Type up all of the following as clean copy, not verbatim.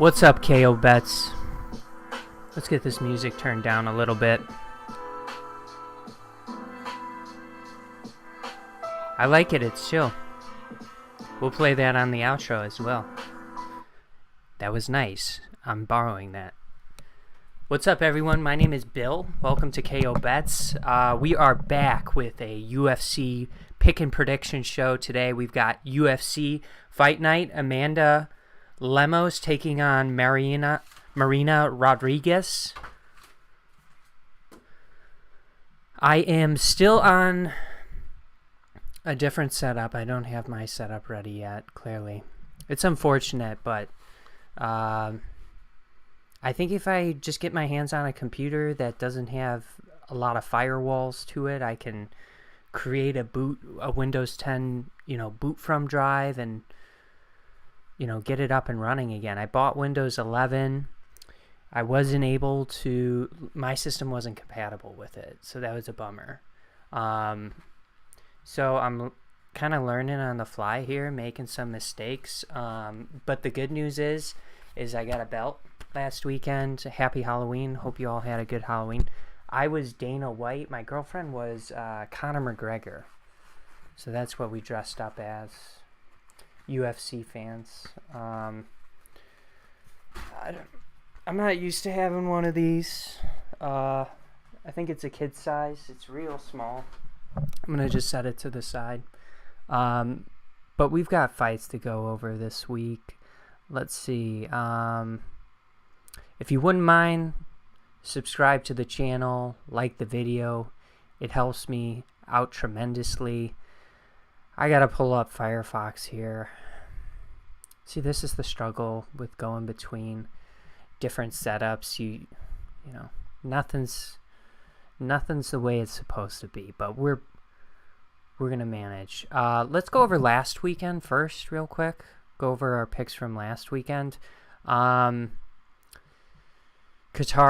What's up, KO Bets? Let's get this music turned down a little bit. I like it, it's chill. We'll play that on the outro as well. That was nice. I'm borrowing that. What's up, everyone? My name is Bill. Welcome to KO Bets. We are back with a UFC pick and prediction show today. We've got UFC Fight Night. Amanda Lemos taking on Marina Rodriguez. I am still on a different setup. I don't have my setup ready yet, clearly. It's unfortunate, but I think if I just get my hands on a computer that doesn't have a lot of firewalls to it, I can create a Windows 10, boot from drive and get it up and running again. I bought Windows 11. I wasn't able to, my system wasn't compatible with it, so that was a bummer. So I'm kind of learning on the fly here, making some mistakes. But the good news is I got a belt last weekend. Happy Halloween. Hope you all had a good Halloween. I was Dana White. My girlfriend was Conor McGregor. So that's what we dressed up as. UFC fans. I'm not used to having one of these. I think it's a kid size. It's real small. I'm going to just set it to the side. But we've got fights to go over this week. Let's see. If you wouldn't mind, subscribe to the channel, like the video. It helps me out tremendously. I got to pull up Firefox here. See, this is the struggle with going between different setups. You know, nothing's the way it's supposed to be, but we're gonna manage. Let's go over last weekend first, real quick. Go over our picks from last weekend. Qatar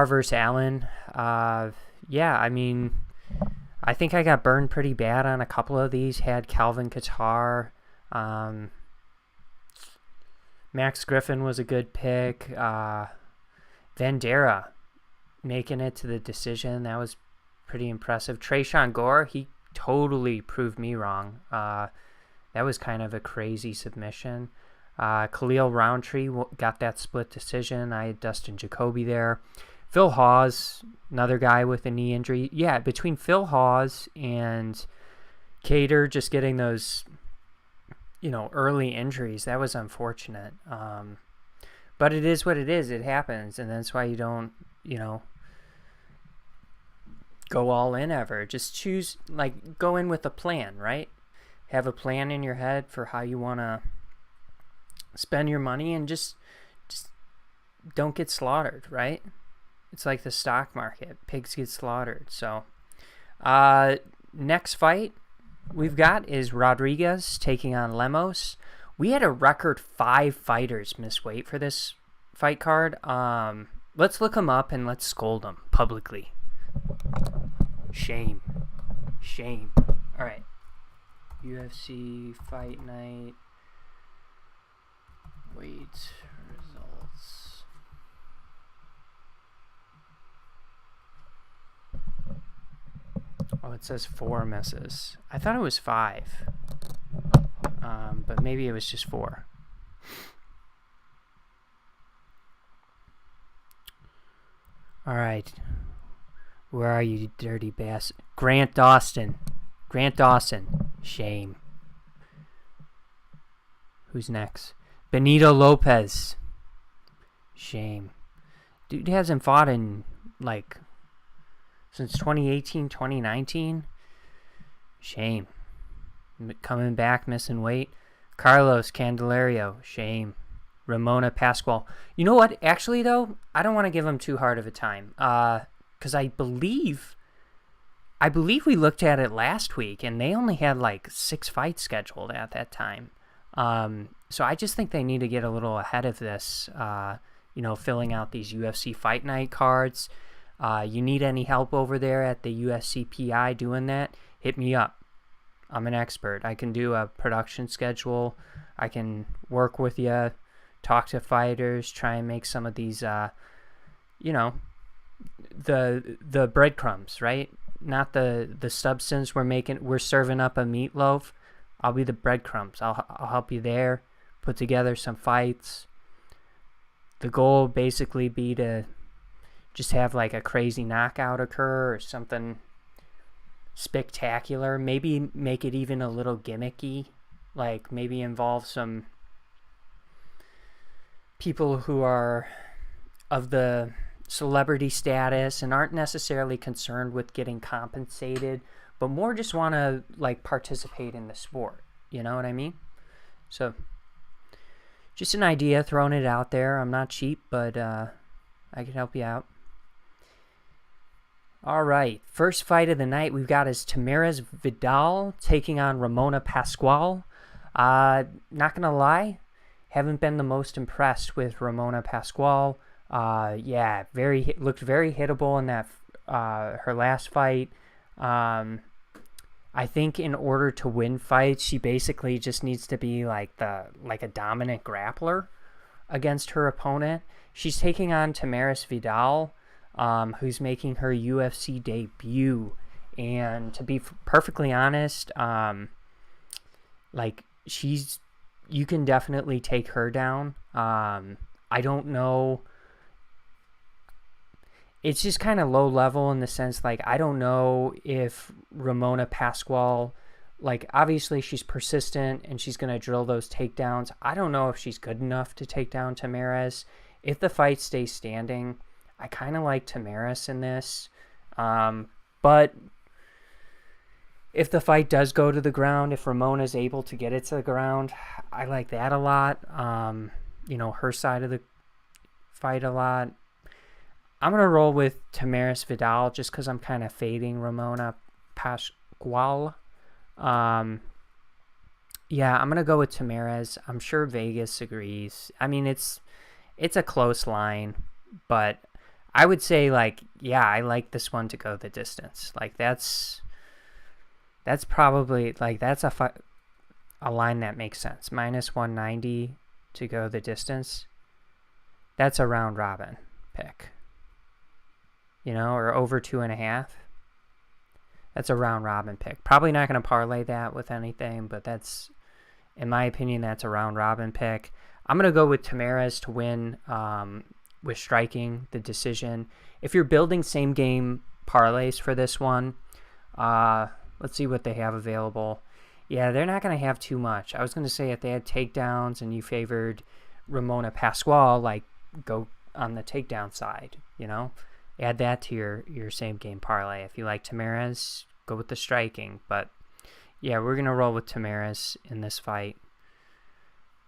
versus Allen. Yeah, I mean, I think I got burned pretty bad on a couple of these. Had Calvin Qatar. Max Griffin was a good pick. Vandera making it to the decision. That was pretty impressive. Tresean Gore, he totally proved me wrong. That was kind of a crazy submission. Khalil Roundtree got that split decision. I had Dustin Jacoby there. Phil Hawes, another guy with a knee injury. Yeah, between Phil Hawes and Cater just getting those, early injuries, that was unfortunate. But it is what it is. It happens, and that's why you don't, go all in ever. Just choose, go in with a plan, right? Have a plan in your head for how you want to spend your money, and just don't get slaughtered, right? It's like the stock market. Pigs get slaughtered. So, next fight we've got is Rodriguez taking on Lemos. We had a record 5 fighters miss weight for this fight card. Let's look them up and let's scold them publicly. Shame. All right. UFC Fight Night. Weight results. Oh, it says 4 misses. I thought it was 5. But maybe it was just 4. All right. Where are you, dirty bastard? Grant Dawson. Shame. Who's next? Benito Lopez. Shame. Dude hasn't fought in, since 2018, 2019. Shame. Coming back, missing weight. Carlos Candelario. Shame. Ramona Pascual. You know what? Actually, though, I don't want to give him too hard of a time. Because I believe we looked at it last week, and they only had 6 fights scheduled at that time. So I just think they need to get a little ahead of this, filling out these UFC Fight Night cards. You need any help over there at the USCPI doing that, hit me up. I'm an expert. I can do a production schedule. I can work with you, talk to fighters, try and make some of these, you know, the breadcrumbs, right? Not the substance we're serving up a meatloaf. I'll be the breadcrumbs. I'll help you there, put together some fights. The goal basically be to just have like a crazy knockout occur or something spectacular. Maybe make it even a little gimmicky, like maybe involve some people who are of the celebrity status and aren't necessarily concerned with getting compensated, but more just want to like participate in the sport. You know what I mean? So just an idea, throwing it out there. I'm not cheap, but I can help you out. All right, first fight of the night we've got is Tamires Vidal taking on Ramona Pascual. Not gonna lie, haven't been the most impressed with Ramona Pascual. Yeah, looked very hittable in that her last fight. I think in order to win fights, she basically just needs to be like a dominant grappler against her opponent. She's taking on Tamires Vidal, who's making her UFC debut, and to be perfectly honest, like you can definitely take her down. I don't know. It's just kind of low level in the sense, like, I don't know if Ramona Pascual, like, obviously she's persistent and she's going to drill those takedowns. I don't know if she's good enough to take down Tamires. If the fight stays standing, I kind of like Tamires in this. But if the fight does go to the ground, if Ramona's able to get it to the ground, I like that a lot. You know, her side of the fight a lot. I'm going to roll with Tamires Vidal just because I'm kind of fading Ramona Pascual. Yeah, I'm going to go with Tamires. I'm sure Vegas agrees. I mean, it's a close line, but I would say, like, yeah, I like this one to go the distance. Like, that's probably, like, that's a line that makes sense. Minus 190 to go the distance. That's a round robin pick. You know, or over 2.5. That's a round robin pick. Probably not going to parlay that with anything, but that's, in my opinion, that's a round robin pick. I'm going to go with Tamires to win with striking the decision. If you're building same game parlays for this one, let's see what they have available. Yeah, they're not going to have too much. I was going to say if they had takedowns and you favored Ramona Pascual, like, go on the takedown side, you know? Add that to your same game parlay. If you like Tamires, go with the striking. But yeah, we're going to roll with Tamires in this fight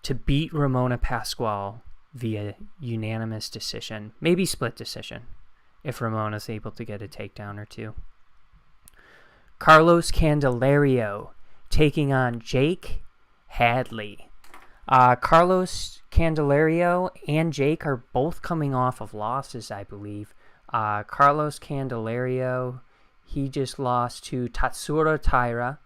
to beat Ramona Pascual via unanimous decision. Maybe split decision if Ramona's able to get a takedown or two. Carlos Candelario taking on Jake Hadley. Carlos Candelario and Jake are both coming off of losses, I believe. Carlos Candelario, he just lost to Tatsuro Taira.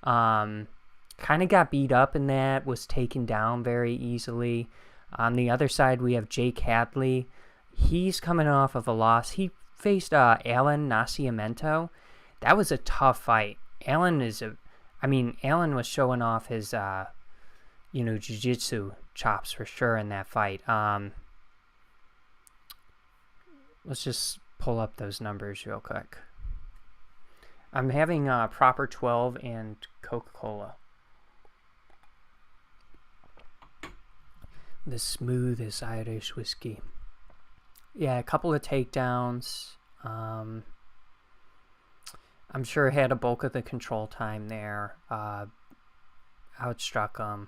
Kind of got beat up in that, was taken down very easily. On the other side, we have Jake Hadley. He's coming off of a loss. He faced Alan Nascimento. That was a tough fight. Alan was showing off his, jiu-jitsu chops for sure in that fight. Let's just pull up those numbers real quick. I'm having Proper 12 and Coca-Cola. The smoothest Irish whiskey. Yeah, a couple of takedowns. I'm sure had a bulk of the control time there. Outstruck them.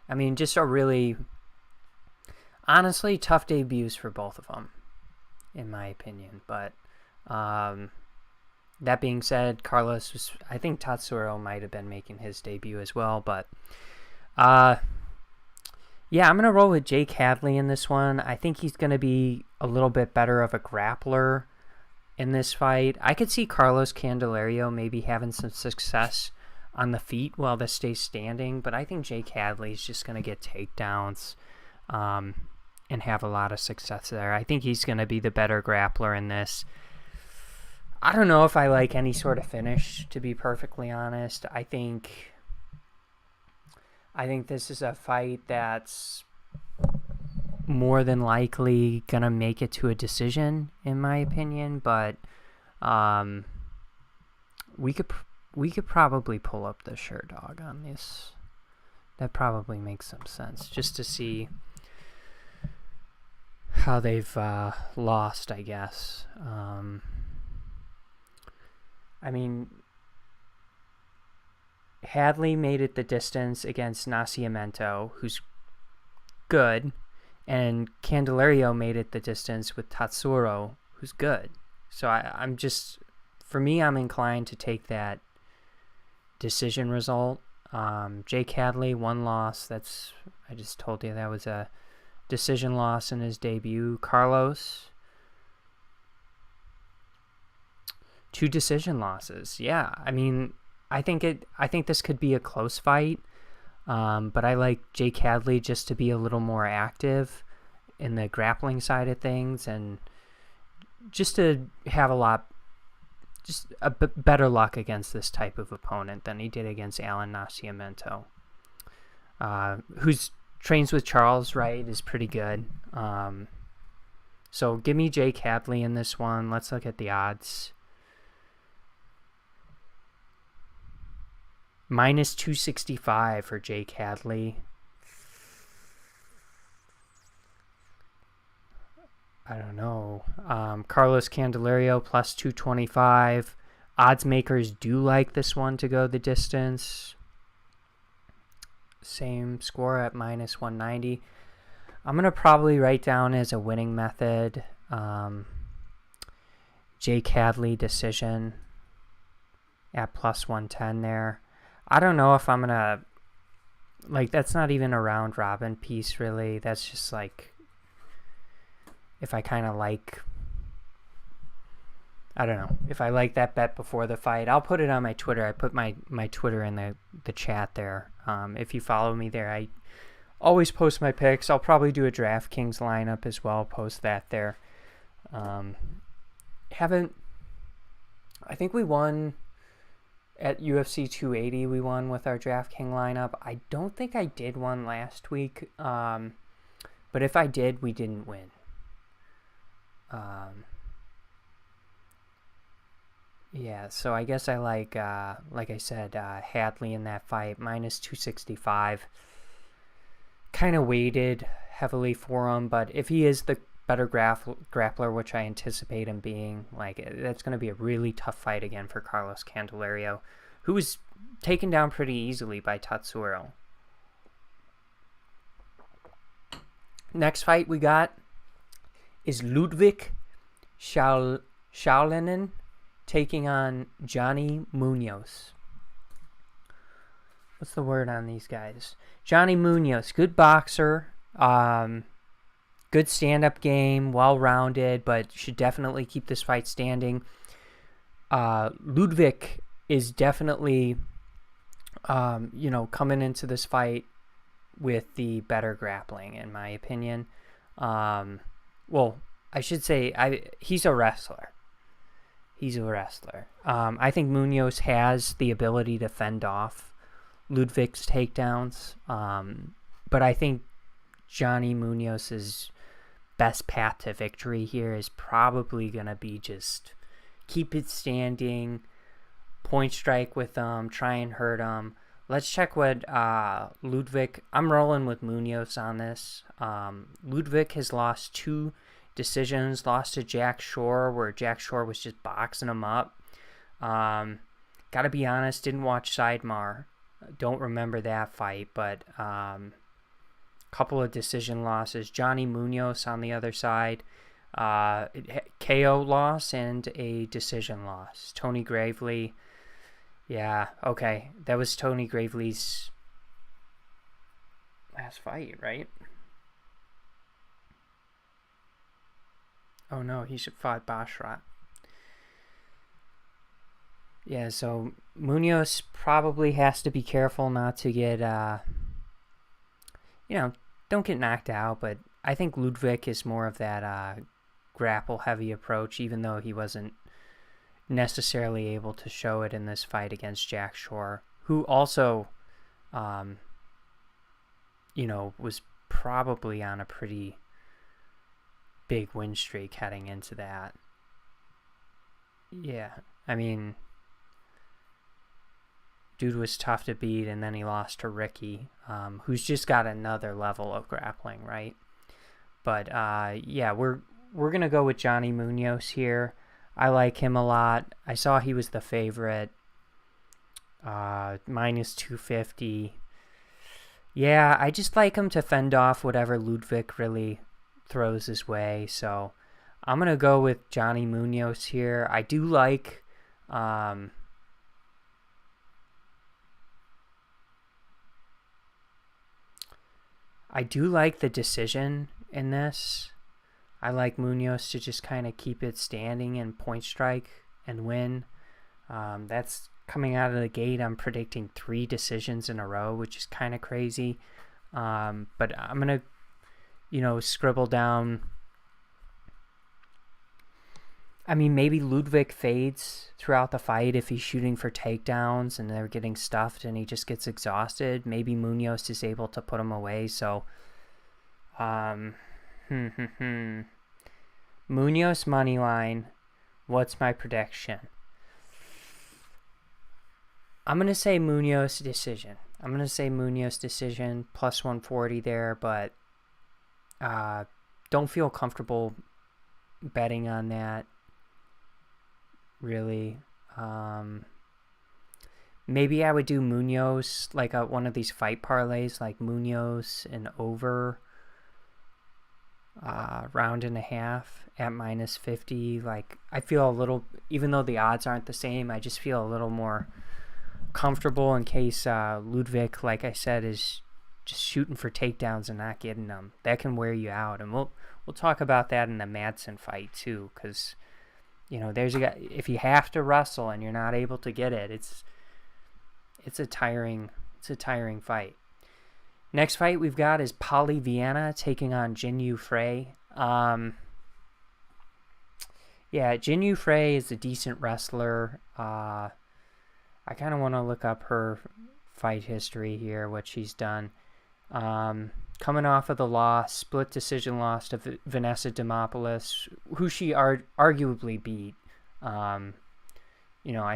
I mean, just a really, honestly, tough debuts for both of them, in my opinion. But that being said, Carlos was, I think Tatsuro might have been making his debut as well. But yeah, I'm going to roll with Jake Hadley in this one. I think he's going to be a little bit better of a grappler in this fight. I could see Carlos Candelario maybe having some success on the feet while this stays standing, but I think Jake Hadley is just going to get takedowns. and have a lot of success there. I think he's going to be the better grappler in this. I don't know if I like any sort of finish, to be perfectly honest. I think this is a fight that's more than likely going to make it to a decision, in my opinion, but we could probably pull up the shirt dog on this. That probably makes some sense, just to see how they've lost, I guess. I mean, Hadley made it the distance against Nascimento, who's good, and Candelario made it the distance with Tatsuro, who's good. So I'm inclined to take that decision result. Jake Hadley, 1 loss. I just told you that was a decision loss in his debut. Carlos, 2 decision losses. Yeah, I mean, I think this could be a close fight, but I like Jake Hadley just to be a little more active in the grappling side of things, and just to have better luck against this type of opponent than he did against Alan Nascimento, who's trains with Charles Wright, is pretty good. So give me Jake Hadley in this one. Let's look at the odds. Minus 265 for Jake Hadley. I don't know. Carlos Candelario plus 225. Odds makers do like this one to go the distance. Same score at minus 190. I'm going to probably write down as a winning method Jake Hadley decision at plus 110 there. I don't know if I'm going to, that's not even a round robin piece really. That's just if I kind of I don't know, if I like that bet before the fight. I'll put it on my Twitter. I put my Twitter in the chat there. If you follow me there, I always post my picks. I'll probably do a Draftkings lineup as well, post that there. I think we won at UFC 280. We won with our Draftkings lineup. I don't think I did one last week, but if I did, we didn't win. Yeah, so I guess I like I said, Hadley in that fight, minus 265. Kind of weighted heavily for him, but if he is the better grappler, which I anticipate him being, that's going to be a really tough fight again for Carlos Candelario, who was taken down pretty easily by Tatsuro. Next fight we got is Ludwig Schaulinen taking on Johnny Munoz. What's the word on these guys? Johnny Munoz, good boxer, good stand-up game, well-rounded, but should definitely keep this fight standing. Ludwig is definitely, coming into this fight with the better grappling, in my opinion. Well, I should say he's a wrestler. I think Munoz has the ability to fend off Ludwig's takedowns, but I think Johnny Munoz's best path to victory here is probably going to be just keep it standing, point strike with him, try and hurt him. Let's check what Ludwig... I'm rolling with Munoz on this. Ludwig has lost 2 decisions, lost to Jack Shore, where Jack Shore was just boxing him up. Gotta be honest, didn't watch Sidemar. Don't remember that fight, but couple of decision losses. Johnny Munoz on the other side, KO loss and a decision loss. Tony Gravely, yeah, okay, that was Tony Gravely's last fight, right? Oh no, he should fought Bashrat. Yeah, so Munoz probably has to be careful not to get, don't get knocked out, but I think Ludwig is more of that grapple-heavy approach, even though he wasn't necessarily able to show it in this fight against Jack Shore, who also, was probably on a pretty big win streak heading into that. Yeah, I mean, dude was tough to beat, and then he lost to Ricky, who's just got another level of grappling, right? But yeah, we're gonna go with Johnny Munoz here. I like him a lot. I saw he was the favorite. Minus 250. Yeah, I just like him to fend off whatever Ludwig really throws his way. So I'm gonna go with Johnny Munoz here. I do like. I do like the decision in this. I like Munoz to just kind of keep it standing and point strike and win. That's coming out of the gate. I'm predicting 3 decisions in a row, which is kind of crazy. But I'm going to, scribble down. I mean, maybe Ludwig fades throughout the fight if he's shooting for takedowns and they're getting stuffed and he just gets exhausted. Maybe Munoz is able to put him away. So, Munoz money line. What's my prediction? I'm going to say Munoz decision. Plus 140 there, but don't feel comfortable betting on that, really. Maybe I would do Munoz, like one of these fight parlays, like Munoz and over round and a half at minus 50. Like, I feel a little, even though the odds aren't the same, I just feel a little more comfortable in case Ludwig, like I said, is just shooting for takedowns and not getting them. That can wear you out, and we'll talk about that in the Madsen fight too, because there's a guy, if you have to wrestle and you're not able to get it, it's a tiring fight. Next fight we've got is Polly Viana taking on Jinyu Frey. Yeah, Jinyu Frey is a decent wrestler. I kind of want to look up her fight history here, what she's done. Coming off of the split decision loss to Vanessa Demopoulos, who she arguably beat. I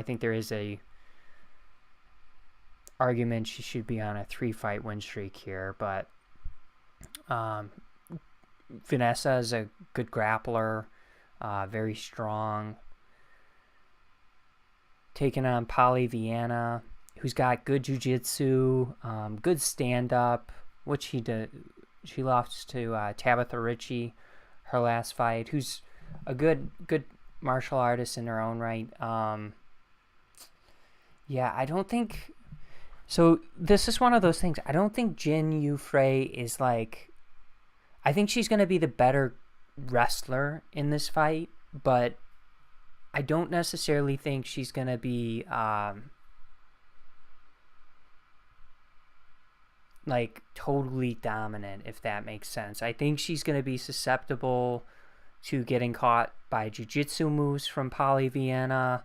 think there is a argument she should be on a 3-fight win streak here, but Vanessa is a good grappler, very strong. Taking on Polly Viana, who's got good jiu-jitsu, good stand-up, which she lost to Tabitha Ritchie, her last fight, who's a good martial artist in her own right. Yeah, I don't think... So this is one of those things. I don't think Jinyu Frey is like... I think she's going to be the better wrestler in this fight, but I don't necessarily think she's going to be like totally dominant, if that makes sense. I think she's going to be susceptible to getting caught by jiu-jitsu moves from Polly Viana.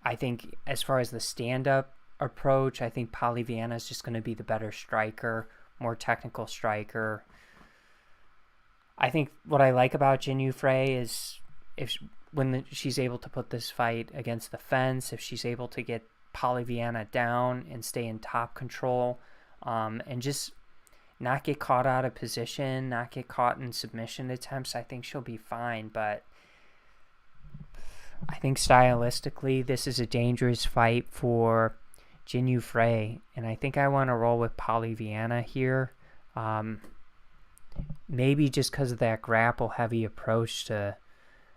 I think as far as the stand-up approach, I think Polly Viana is just going to be the better striker, more technical striker. I think what I like about Jinyu Frey is when she's able to put this fight against the fence, if she's able to get Polly Viana down and stay in top control, and just not get caught out of position, not get caught in submission attempts, I think she'll be fine. But I think stylistically, this is a dangerous fight for Jinyu Frey, and I think I want to roll with Polly Viana here. Maybe just because of that grapple-heavy approach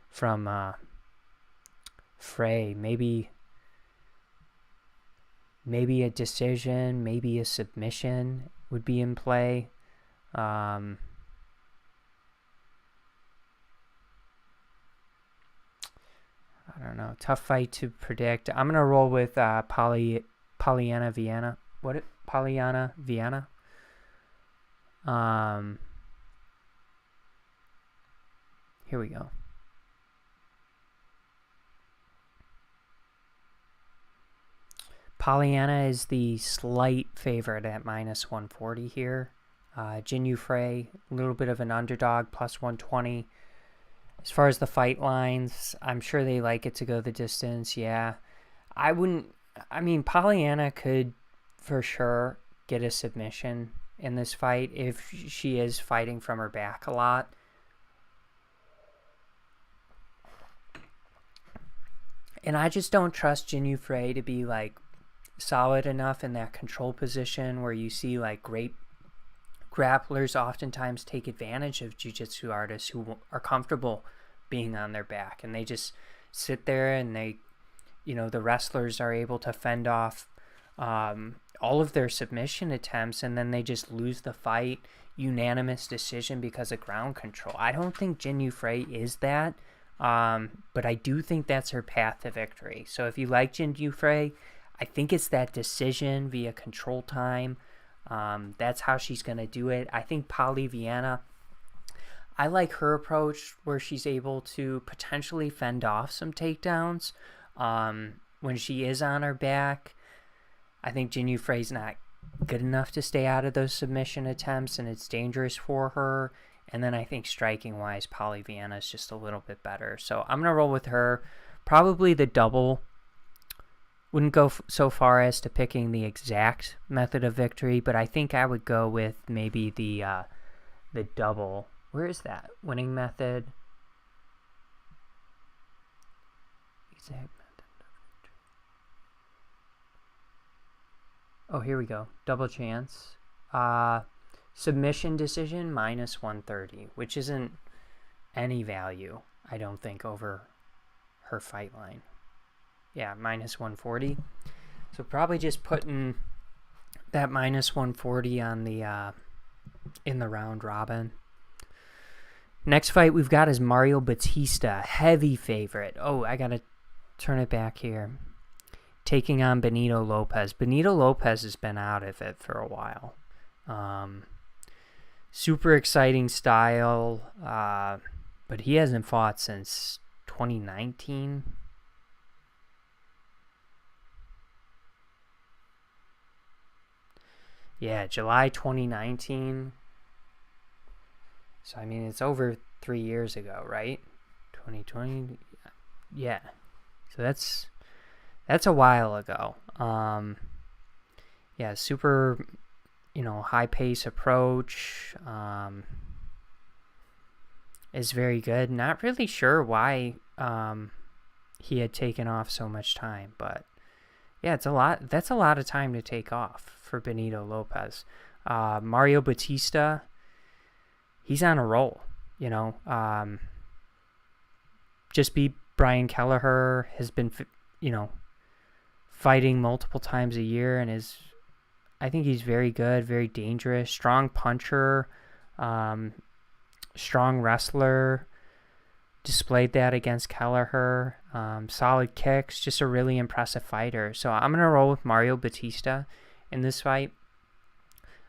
from Frey. Maybe a decision, maybe a submission would be in play. I don't know. Tough fight to predict. I'm going to roll with Pollyanna Viana. Pollyanna Viana? Here we go. Pollyanna is the slight favorite at minus 140 here. Jin Yu Frey, a little bit of an underdog, plus 120. As far as the fight lines, I'm sure they like it to go the distance. Yeah, I mean, Pollyanna could for sure get a submission in this fight if she is fighting from her back a lot. And I just don't trust Jin Yu Frey to be like solid enough in that control position where you see like great grapplers oftentimes take advantage of jiu-jitsu artists who are comfortable being on their back, and they just sit there and they, the wrestlers are able to fend off all of their submission attempts, and then they just lose the fight, unanimous decision because of ground control. I don't think Jin Yu Frey is that, but I do think that's her path to victory. So if you like Jin Yu Frey, I think it's that decision via control time. That's how she's going to do it. I think Polly Vienna, I like her approach where she's able to potentially fend off some takedowns when she is on her back. I think Jin Yu Frey's not good enough to stay out of those submission attempts, and it's dangerous for her. And then I think striking-wise, Polly Vienna is just a little bit better. So I'm going to roll with her. Probably the double. Wouldn't go so far as to picking the exact method of victory, but I think I would go with maybe the double. Where is that? Winning method. Exact method of victory. Oh, here we go. Double chance. Submission decision minus 130, which isn't any value, I don't think, over her fight line. Yeah, minus 140. So probably just putting that minus 140 on the in the round robin. Next fight we've got is Mario Batista, heavy favorite. Oh, I gotta turn it back here. Taking on Benito Lopez. Benito Lopez has been out of it for a while. Super exciting style, but he hasn't fought since 2019. Yeah, July 2019. So, I mean, it's over 3 years ago, right? 2020. Yeah. So that's a while ago. Yeah, super, high pace approach. Is very good. Not really sure why he had taken off so much time, but yeah, it's a lot. That's a lot of time to take off for Benito Lopez. Mario Batista, he's on a roll, just beat Brian Kelleher, has been, fighting multiple times a year, and I think he's very good, very dangerous, strong puncher, strong wrestler, displayed that against Kelleher, solid kicks, just a really impressive fighter. So I'm going to roll with Mario Batista in this fight.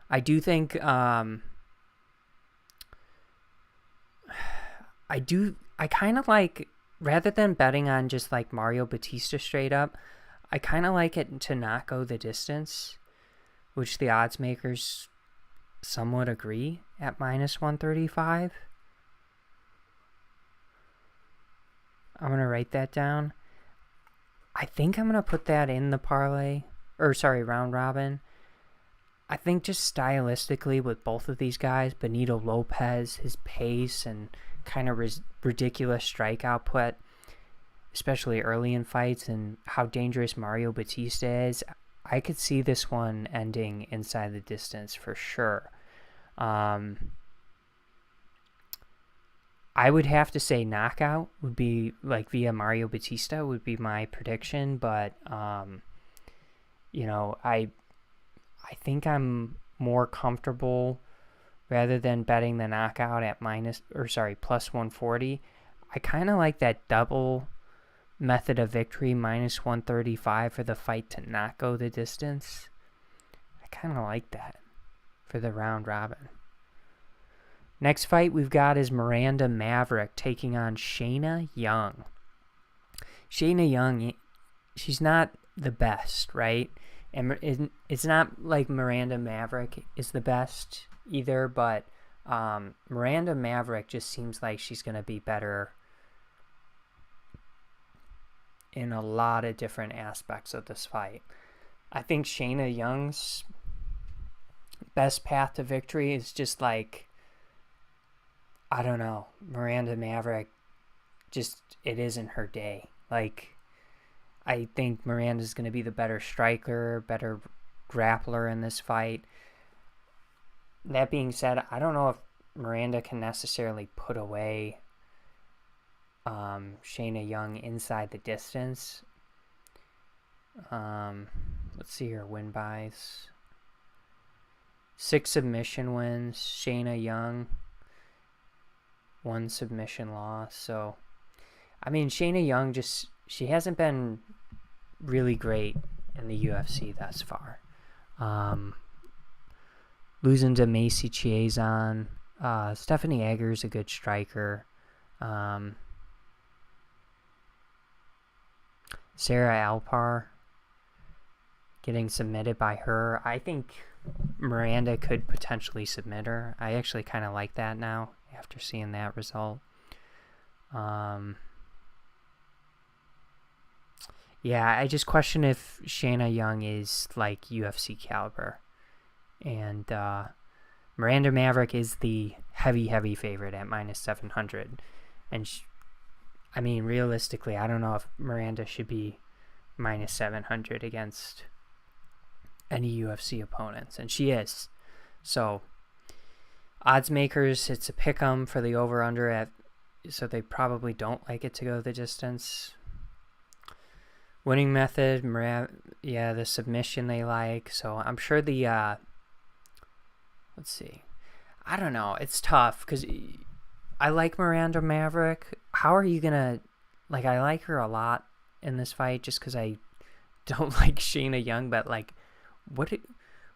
I do think, I kind of like, rather than betting on just like Mario Batista straight up, I kind of like it to not go the distance, which the odds makers somewhat agree at minus 135. I'm going to write that down. I think I'm going to put that in the parlay, round robin. I think just stylistically with both of these guys, Benito Lopez, his pace and kind of ridiculous strike output, especially early in fights, and how dangerous Mario Batista is, I could see this one ending inside the distance for sure. I would have to say knockout would be, like, via Mario Batista would be my prediction, but, I think I'm more comfortable, rather than betting the knockout at plus 140. I kind of like that double method of victory, minus 135 for the fight to not go the distance. I kind of like that for the round robin. Next fight we've got is Miranda Maverick taking on Shayna Young. Shayna Young, she's not the best, right? And it's not like Miranda Maverick is the best either, but Miranda Maverick just seems like she's going to be better in a lot of different aspects of this fight. I think Shayna Young's best path to victory is just like, I don't know, Miranda Maverick, just, it isn't her day. Like, I think Miranda's going to be the better striker, better grappler in this fight. That being said, I don't know if Miranda can necessarily put away Shayna Young inside the distance. Let's see her win bys. 6 submission wins, Shayna Young. 1 submission loss. So, I mean, Shayna Young just, she hasn't been really great in the UFC thus far. Losing to Macy Chiasson. Stephanie Egger's a good striker. Sarah Alpar getting submitted by her. I think Miranda could potentially submit her. I actually kind of like that now after seeing that result. Yeah, I just question if Shayna Young is like UFC caliber. And Miranda Maverick is the heavy favorite at -700. And I mean, realistically, I don't know if Miranda should be -700 against any UFC opponents. And she is. So, odds makers, it's a pick-em for the over-under at, so they probably don't like it to go the distance. Winning method, the submission they like. So I'm sure the, let's see. I don't know. It's tough because I like Miranda Maverick. How are you going to, like, I like her a lot in this fight just because I don't like Shayna Young, but like,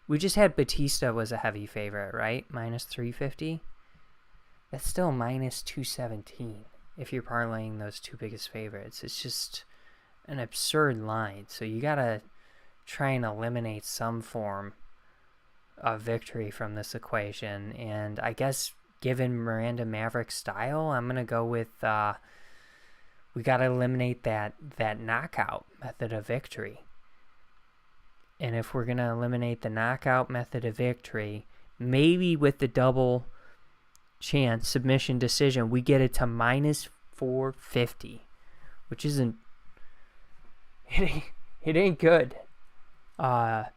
we just had Batista was a heavy favorite, right? -350. That's still -217 if you're parlaying those 2 biggest favorites. It's just an absurd line. So you gotta try and eliminate some form of victory from this equation. And I guess given Miranda Maverick's style, I'm gonna go with we gotta eliminate that knockout method of victory. And if we're gonna eliminate the knockout method of victory, maybe with the double chance submission decision, we get it to -450, which isn't, it ain't good. I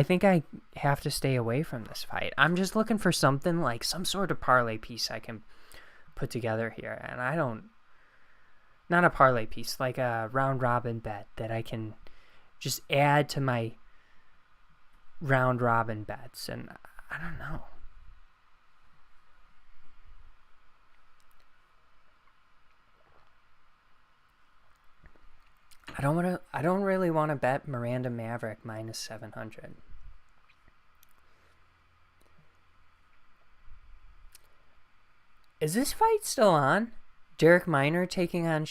think I have to stay away from this fight. I'm just looking for something like some sort of parlay piece I can put together here. And not a parlay piece, like a round robin bet that I can just add to my round robin bets. And I don't know. I don't really want to bet Miranda Maverick -700. Is this fight still on? Derek Minor taking on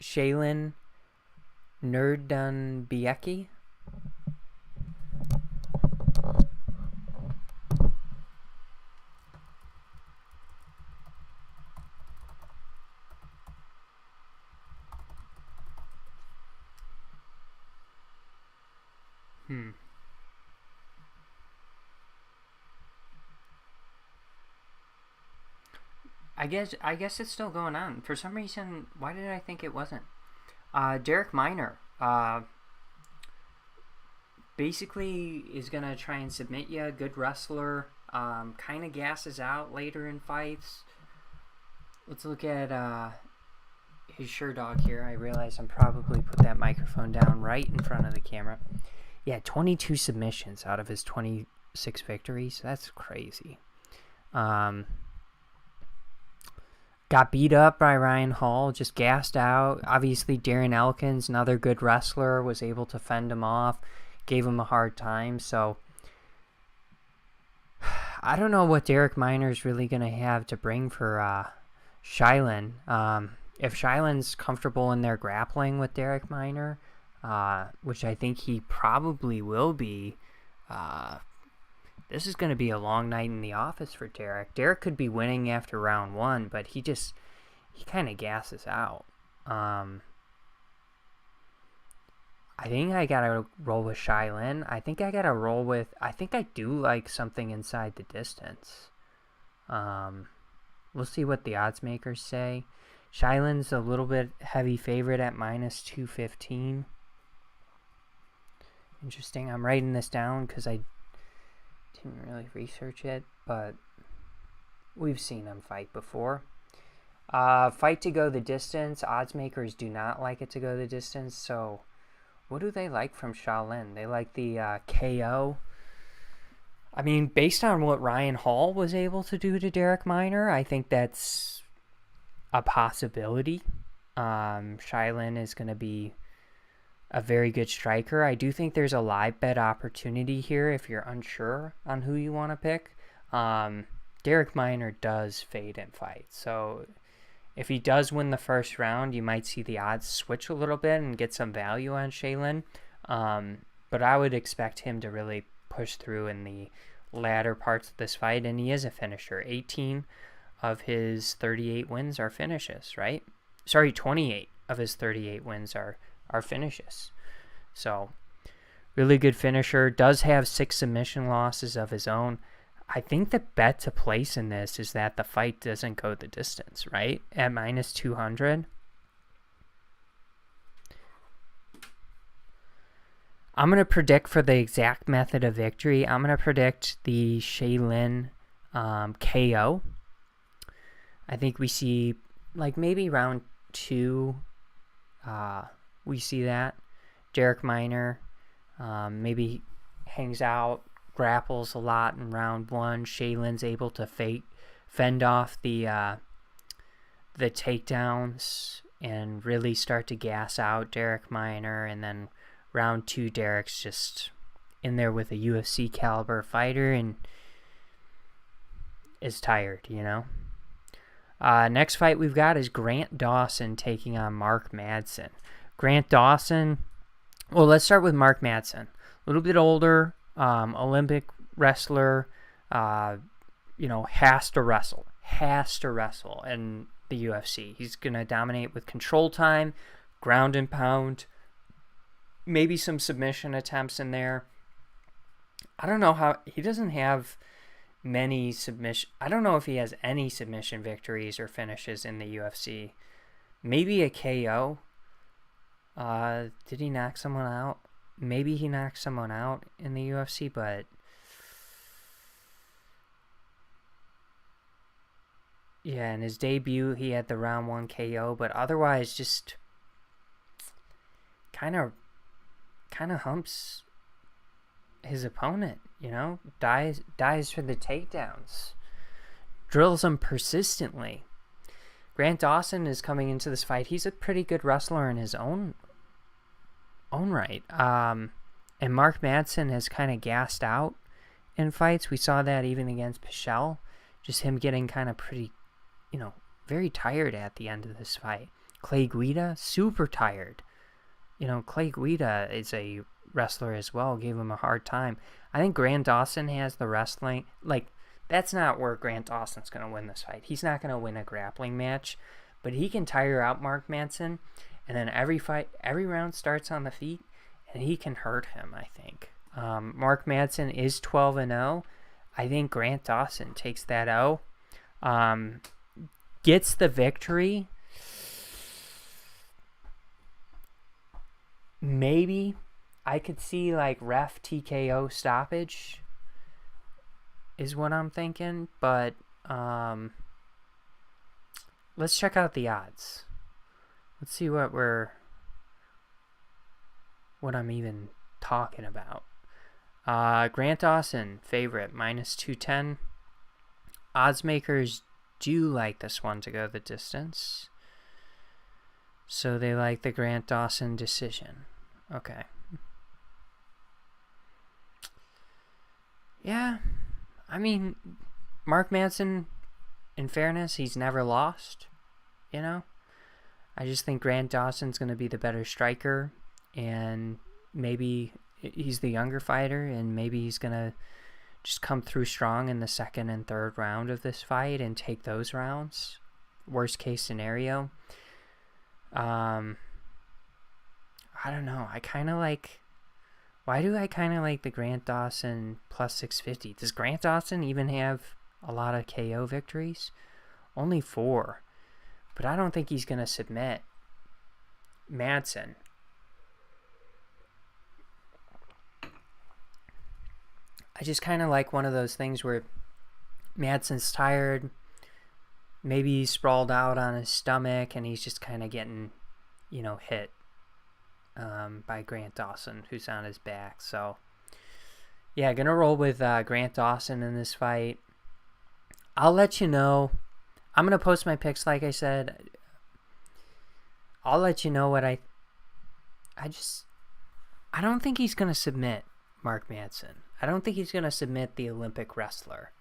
Shaylin Nerdunbiecki? I guess it's still going on. For some reason, why did I think it wasn't? Derek Minor basically is going to try and submit you. Good wrestler. Kind of gasses out later in fights. Let's look at his Sherdog here. I realize I'm probably put that microphone down right in front of the camera. Yeah, 22 submissions out of his 26 victories. That's crazy. Got beat up by Ryan Hall, just gassed out. Obviously, Darren Elkins, another good wrestler, was able to fend him off, gave him a hard time. So, I don't know what Derek Miner's really going to have to bring for Shylin. If Shylin's comfortable in their grappling with Derek Miner, which I think he probably will be, this is going to be a long night in the office for Derek. Derek could be winning after round 1, but he kind of gasses out. I think I gotta roll with Shylin. I think I do like something inside the distance. We'll see what the odds makers say. Shylin's a little bit heavy favorite at minus 215. Interesting. I'm writing this down because I didn't really research it, but we've seen him fight before. Fight to go the distance. Odds makers do not like it to go the distance, so what do they like from Shylin? They like the KO. I mean, based on what Ryan Hall was able to do to Derek Miner, I think that's a possibility. Shylin is going to be a very good striker. I do think there's a live bet opportunity here if you're unsure on who you want to pick. Derek Miner does fade in fights, so if he does win the first round, you might see the odds switch a little bit and get some value on Shylin. But I would expect him to really push through in the latter parts of this fight, and he is a finisher. 18 of his 38 wins are finishes, right? Sorry, 28 of his 38 wins are finishes. So, really good finisher. Does have 6 submission losses of his own. I think the bet to place in this is that the fight doesn't go the distance, right? At minus 200. I'm going to predict for the exact method of victory. I'm going to predict the Shylin KO. I think we see, like, maybe round 2, we see that. Derek Miner maybe hangs out, grapples a lot in round 1. Shaylin's able to fend off the takedowns and really start to gas out Derek Miner, and then round 2, Derek's just in there with a UFC caliber fighter and is tired, you know. Next fight we've got is Grant Dawson taking on Mark Madsen. Grant Dawson, well, let's start with Mark Madsen. A little bit older, Olympic wrestler, has to wrestle in the UFC. He's going to dominate with control time, ground and pound, maybe some submission attempts in there. I don't know how, he doesn't have many submission. I don't know if he has any submission victories or finishes in the UFC. Maybe a KO. Did he knock someone out? Maybe he knocked someone out in the UFC, but yeah, in his debut he had the round 1 KO, but otherwise just kind of humps his opponent, dies for the takedowns, drills him persistently. Grant Dawson is coming into this fight. He's a pretty good wrestler in his own right. And Mark Madsen has kind of gassed out in fights. We saw that even against Pichel. Just him getting kind of pretty, very tired at the end of this fight. Clay Guida, super tired. Clay Guida is a wrestler as well, gave him a hard time. I think Grant Dawson has the wrestling. That's not where Grant Dawson's going to win this fight. He's not going to win a grappling match, but he can tire out Mark Madsen, and then every round starts on the feet, and he can hurt him, I think. Mark Madsen is 12-0. I think Grant Dawson takes that O. Gets the victory. Maybe I could see ref TKO stoppage is what I'm thinking, but let's check out the odds. Let's see what I'm even talking about. Grant Dawson favorite minus 210. Odds makers do like this one to go the distance, so they like the Grant Dawson decision. Okay. Yeah, I mean, Mark Manson, in fairness, he's never lost, you know? I just think Grant Dawson's going to be the better striker, and maybe he's the younger fighter, and maybe he's going to just come through strong in the second and third round of this fight and take those rounds. Worst case scenario. I don't know. I kind of like... Why do I kind of like the Grant Dawson plus 650? Does Grant Dawson even have a lot of KO victories? Only 4. But I don't think he's going to submit Madsen. I just kind of like one of those things where Madsen's tired. Maybe he's sprawled out on his stomach and he's just kind of getting, hit by Grant Dawson, who's on his back. So, yeah, going to roll with Grant Dawson in this fight. I'll let you know. I'm going to post my picks, like I said. I'll let you know what I don't think he's going to submit Mark Madsen. I don't think he's going to submit the Olympic wrestler.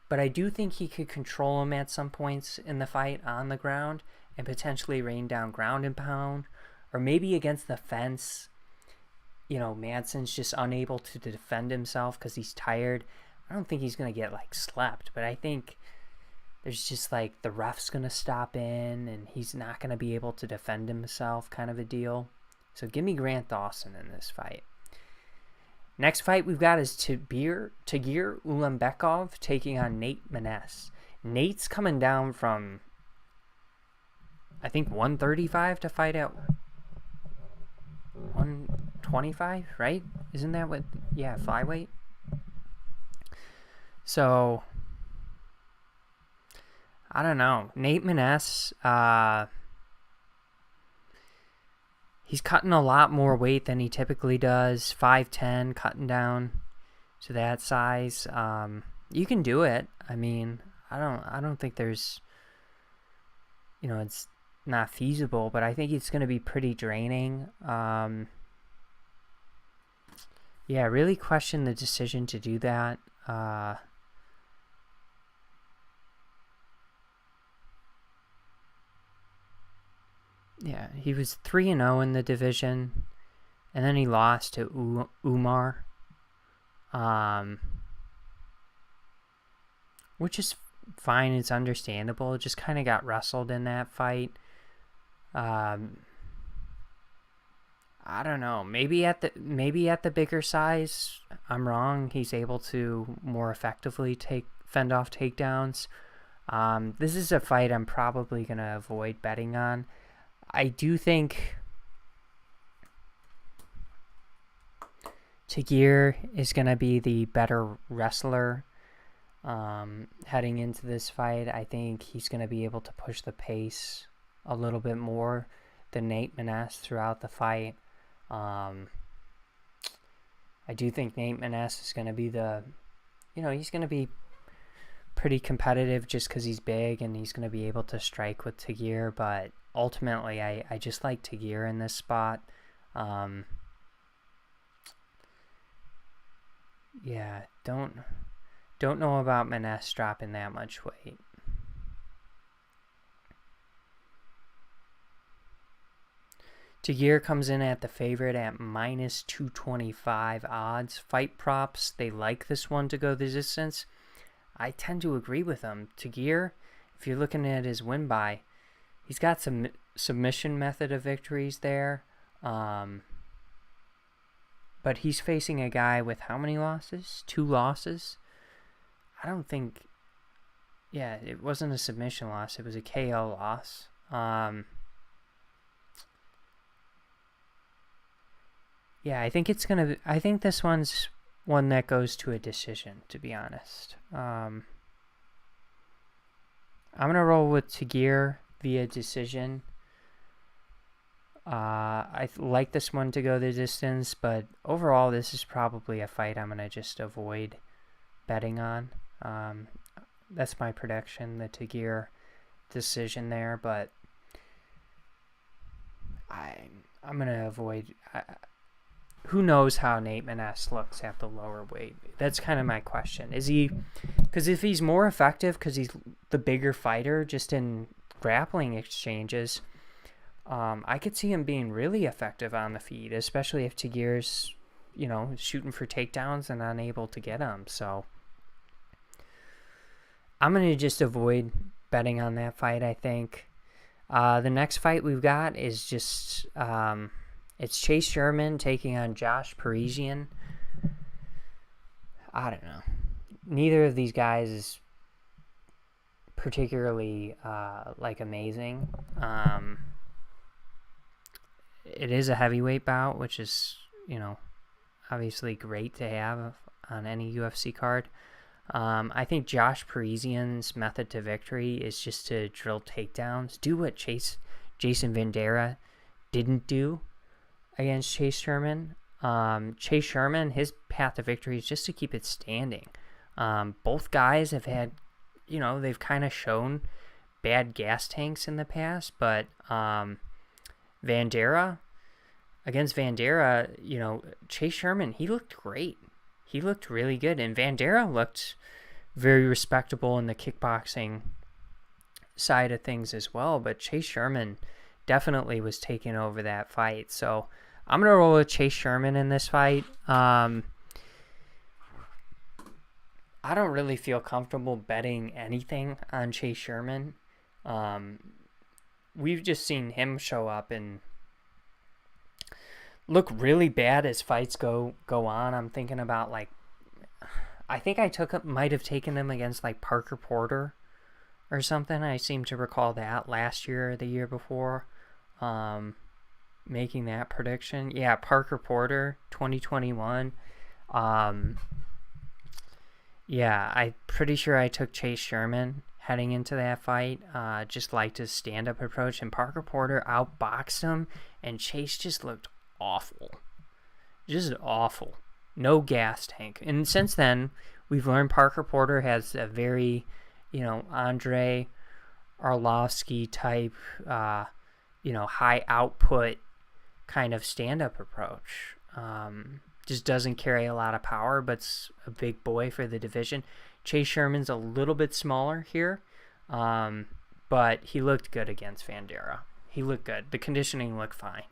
But I do think he could control him at some points in the fight on the ground and potentially rain down ground and pound. Or maybe against the fence, Madsen's just unable to defend himself because he's tired. I don't think he's going to get, slept. But I think there's just, the ref's going to stop in and he's not going to be able to defend himself kind of a deal. So give me Grant Dawson in this fight. Next fight we've got is Tagir Ulanbekov taking on Nate Maness. Nate's coming down from, I think, 135 to fight at 125, right? Isn't that what? Yeah, flyweight. So, I don't know. Nate Maness, he's cutting a lot more weight than he typically does. 5'10", cutting down to that size. You can do it. I mean, I don't think there's, it's not feasible, but I think it's going to be pretty draining. Yeah, really question the decision to do that. Yeah, he was 3-0 in the division, and then he lost to Umar, which is fine. It's understandable. It just kind of got wrestled in that fight. I don't know. Maybe at the bigger size, I'm wrong. He's able to more effectively fend off takedowns. This is a fight I'm probably gonna avoid betting on. I do think Tagir is going to be the better wrestler heading into this fight. I think he's going to be able to push the pace a little bit more than Nate Maness throughout the fight. I do think Nate Maness is going to be he's going to be pretty competitive just because he's big and he's going to be able to strike with Tagir, but ultimately, I just like Tagir in this spot. Yeah, don't know about Maness dropping that much weight. Tagir comes in at the favorite at minus 225 odds. Fight props, they like this one to go the distance. I tend to agree with them. Tagir, if you're looking at his win by, he's got some submission method of victories there. But he's facing a guy with how many losses? 2 losses? I don't think... Yeah, it wasn't a submission loss. It was a KO loss. Yeah, I think it's going to... I think this one's one that goes to a decision, to be honest. I'm going to roll with Tagir via decision. I like this one to go the distance, but overall this is probably a fight I'm going to just avoid betting on. That's my prediction, the Tagir decision there, but I'm going to avoid... who knows how Nate Maness looks at the lower weight? That's kind of my question. Is he, because if he's more effective because he's the bigger fighter just in grappling exchanges, I could see him being really effective on the feet, especially if Tagir's, shooting for takedowns and unable to get them. So I'm going to just avoid betting on that fight, I think. The next fight we've got is just, it's Chase Sherman taking on Josh Parisian. I don't know. Neither of these guys is particularly, amazing. It is a heavyweight bout, which is, obviously great to have on any UFC card. I think Josh Parisian's method to victory is just to drill takedowns. Do what Jason Vandera didn't do against Chase Sherman. Chase Sherman, his path to victory is just to keep it standing. Both guys have had, they've kind of shown bad gas tanks in the past, but against Vandera, Chase Sherman, he looked great. He looked really good, and Vandera looked very respectable in the kickboxing side of things as well, but Chase Sherman definitely was taking over that fight. So I'm going to roll with Chase Sherman in this fight. I don't really feel comfortable betting anything on Chase Sherman. We've just seen him show up and look really bad as fights go on. I'm thinking about, I think I might have taken him against Parker Porter or something. I seem to recall that last year or the year before, making that prediction. Yeah, Parker Porter, 2021. Yeah, I'm pretty sure I took Chase Sherman heading into that fight. Just liked his stand-up approach, and Parker Porter outboxed him, and Chase just looked awful. Just awful. No gas tank. And since then, we've learned Parker Porter has a very, Andre Arlovsky type, high output kind of stand-up approach. Just doesn't carry a lot of power, but's a big boy for the division. Chase Sherman's a little bit smaller here, but he looked good against Vandera. He looked good. The conditioning looked fine.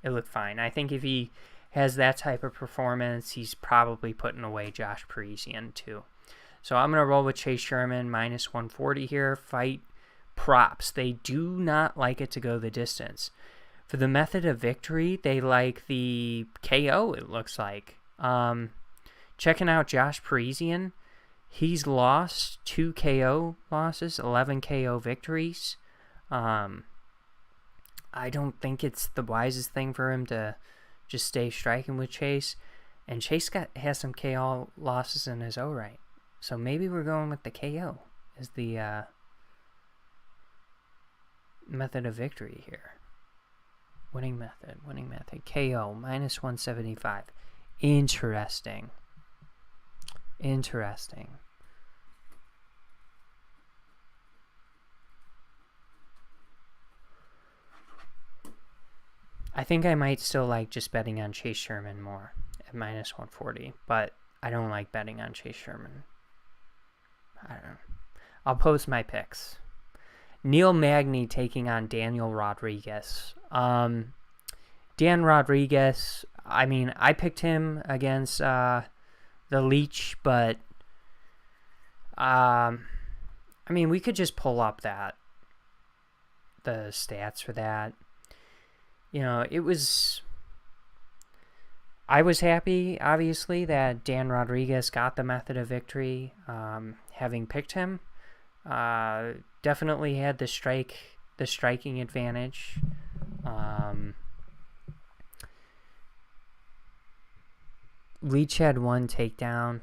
It looked fine. I think if he has that type of performance, he's probably putting away Josh Parisian too. So I'm going to roll with Chase Sherman, minus 140 here. Fight props. They do not like it to go the distance. For the method of victory, they like the KO, it looks like. Checking out Josh Parisian, he's lost 2 KO losses, 11 KO victories. I don't think it's the wisest thing for him to just stay striking with Chase. And Chase has some KO losses in his own right. So maybe we're going with the KO as the method of victory here. Winning method. KO, minus 175. Interesting. I think I might still like just betting on Chase Sherman more at minus 140, but I don't like betting on Chase Sherman. I don't know. I'll post my picks. Neil Magny taking on Daniel Rodriguez. Dan Rodriguez, I picked him against the Leech, but we could just pull up the stats for that. I was happy, obviously, that Dan Rodriguez got the method of victory, having picked him. Definitely had the striking advantage. Leech had 1 takedown.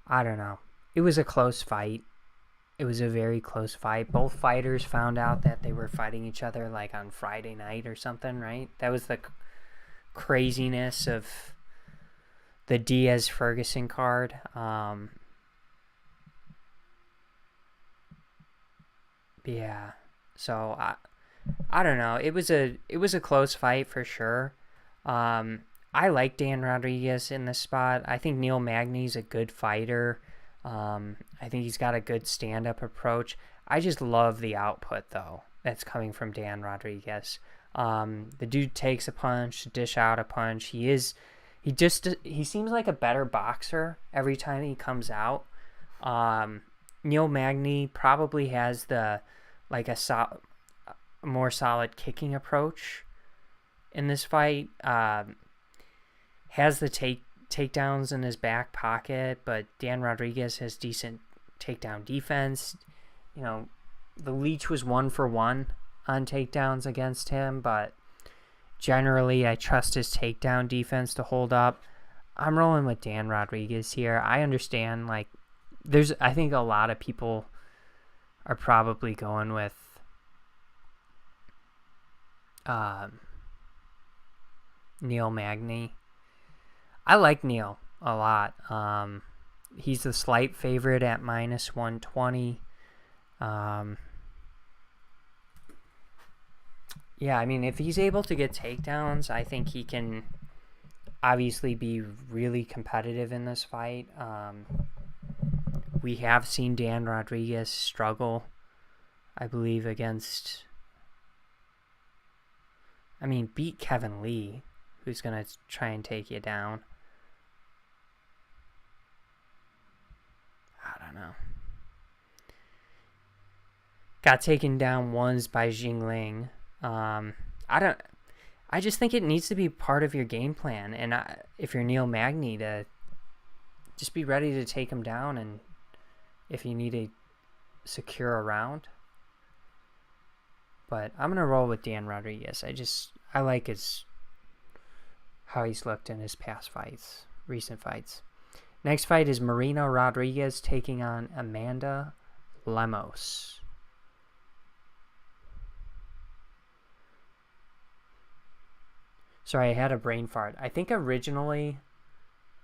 I don't know. It was a close fight. It was a very close fight. Both fighters found out that they were fighting each other on Friday night or something, right? That was the craziness of the Diaz-Ferguson card. Yeah. So I don't know. It was a close fight for sure. I like Dan Rodriguez in this spot. I think Neil Magny's a good fighter. I think he's got a good stand-up approach. I just love the output, though, that's coming from Dan Rodriguez. The dude takes a punch, dish out a punch. He seems like a better boxer every time he comes out. Neil Magny probably has a more solid kicking approach in this fight. Has the takedowns in his back pocket, but Dan Rodriguez has decent takedown defense. You know, the Leech was 1 for 1 on takedowns against him, but generally I trust his takedown defense to hold up. I'm rolling with Dan Rodriguez here. I understand, like, I think a lot of people are probably going with Neil Magny. I like Neil a lot. He's a slight favorite at minus 120. Yeah, I mean, if he's able to get takedowns, I think he can obviously be really competitive in this fight. We have seen Dan Rodriguez struggle, I believe, beat Kevin Lee, who's going to try and take you down. I don't know. Got taken down once by Jingling. I just think it needs to be part of your game plan. And if you're Neil Magny, to just be ready to take him down, and if you need to secure a round. But I'm gonna roll with Dan Rodriguez. I like how he's looked in his past fights, recent fights. Next fight is Marina Rodriguez taking on Amanda Lemos. Sorry, I had a brain fart. I think originally,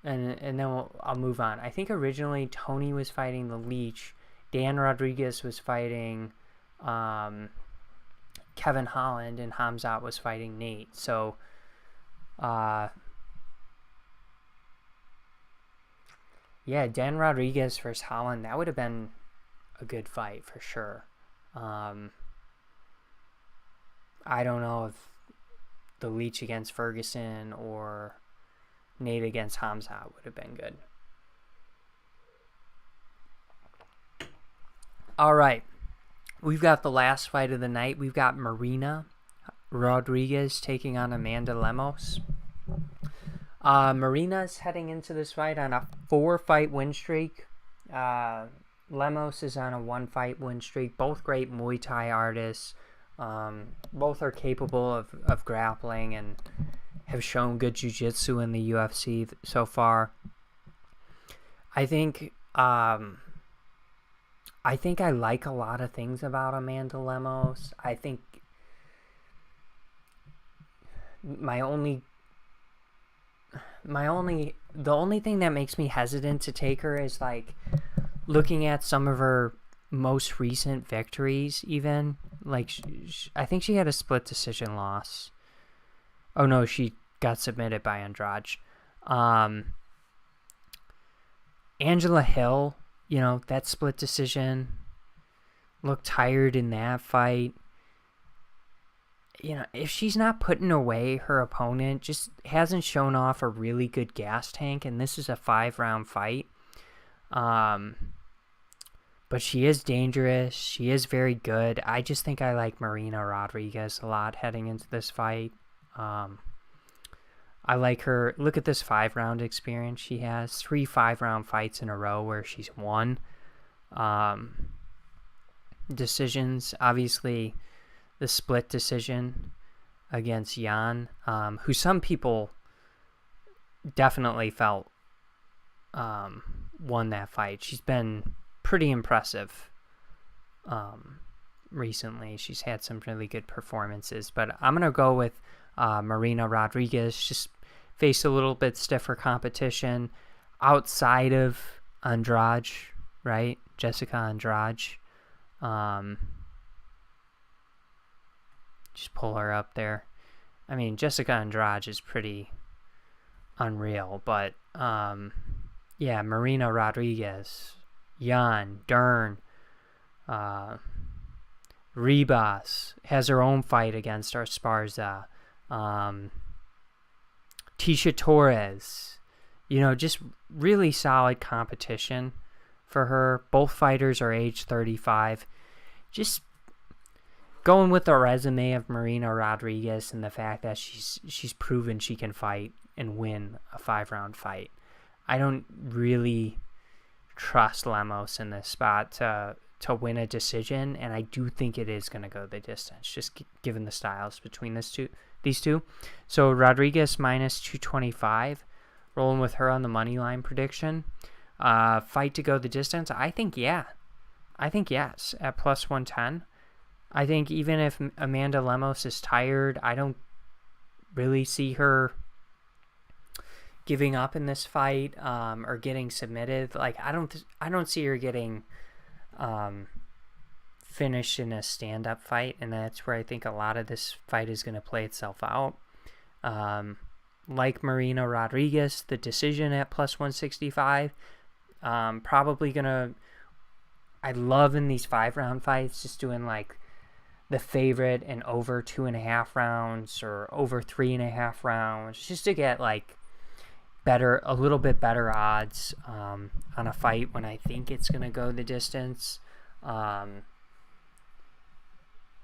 and then I'll move on. I think originally Tony was fighting the Leech. Dan Rodriguez was fighting Kevin Holland, and Hamzat was fighting Nate. So, yeah, Dan Rodriguez versus Holland, that would have been a good fight for sure. I don't know if the Leech against Ferguson or Nate against Hamzat would have been good. All right. We've got the last fight of the night. We've got Marina Rodriguez taking on Amanda Lemos. Marina's heading into this fight on a 4-fight win streak. Lemos is on a 1-fight win streak. Both great Muay Thai artists. Both are capable of grappling and have shown good jiu-jitsu in the UFC so far. I think I like a lot of things about Amanda Lemos. I think the only thing that makes me hesitant to take her is, like, looking at some of her most recent victories. Even, like, I think she had a split decision loss. Oh no, she got submitted by Andrade. Angela Hill, you know, that split decision, looked tired in that fight. You know, if she's not putting away her opponent, just hasn't shown off a really good gas tank, and this is a 5-round fight. But she is dangerous. She is very good. I just think I like Marina Rodriguez a lot heading into this fight. I like her. Look at this 5-round experience she has. 3 5-round fights in a row where she's won. Decisions, obviously, the split decision against Jan, who some people definitely felt won that fight. She's been pretty impressive recently. She's had some really good performances, but I'm going to go with Marina Rodriguez. Just faced a little bit stiffer competition outside of Andrade, right? Jessica Andrade. Just pull her up there. I mean, Jessica Andrade is pretty unreal. But yeah, Marina Rodriguez, Jan, Dern, Ribas has her own fight against Esparza. Tisha Torres, just really solid competition for her. Both fighters are age 35. Just going with the resume of Marina Rodriguez and the fact that she's proven she can fight and win a 5-round fight. I don't really trust Lemos in this spot to win a decision, and I do think it is going to go the distance, just given the styles between these two. So Rodriguez minus 225, rolling with her on the money line prediction. Fight to go the distance, I think yes at plus 110. I think even if Amanda Lemos is tired, I don't really see her giving up in this fight or getting submitted. Like I don't see her getting finished in a stand-up fight, and that's where I think a lot of this fight is going to play itself out. Like Marina Rodriguez, the decision at plus 165, probably gonna. I love in these 5-round fights just doing like the favorite and over 2.5 rounds or over 3.5 rounds, just to get like a little bit better odds on a fight when I think it's gonna go the distance.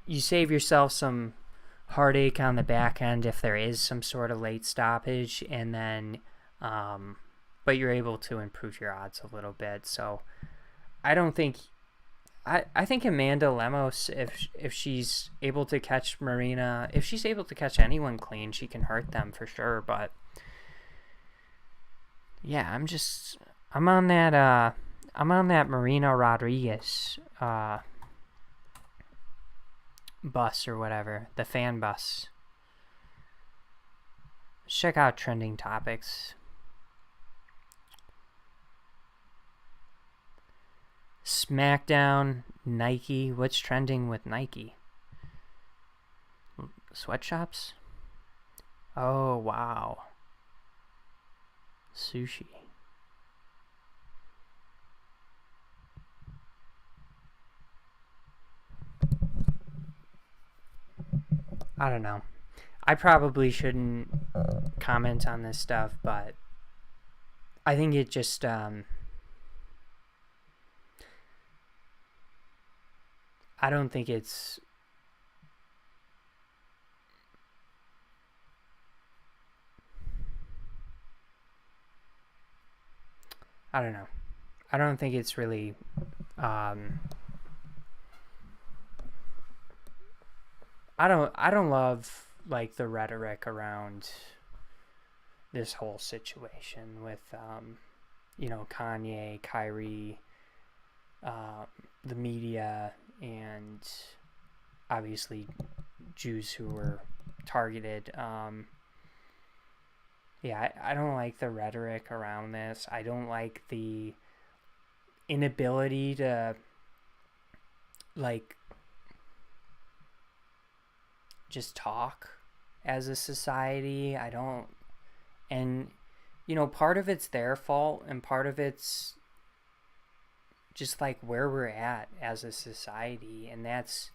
You save yourself some heartache on the back end if there is some sort of late stoppage, and then but you're able to improve your odds a little bit. So I think Amanda Lemos, if she's able to catch Marina, if she's able to catch anyone clean, she can hurt them for sure. But yeah, I'm on that Marina Rodriguez bus or whatever, the fan bus. Check out trending topics. SmackDown, Nike. What's trending with Nike? Sweatshops? Oh, wow. Sushi. I don't know. I probably shouldn't comment on this stuff, but I think it just I don't think it's I don't know. I don't think it's really I don't love like the rhetoric around this whole situation with Kanye, Kyrie, the media, and obviously Jews who were targeted. I don't like the rhetoric around this. I don't like the inability to like just talk as a society. Part of it's their fault and part of it's just like where we're at as a society, and that's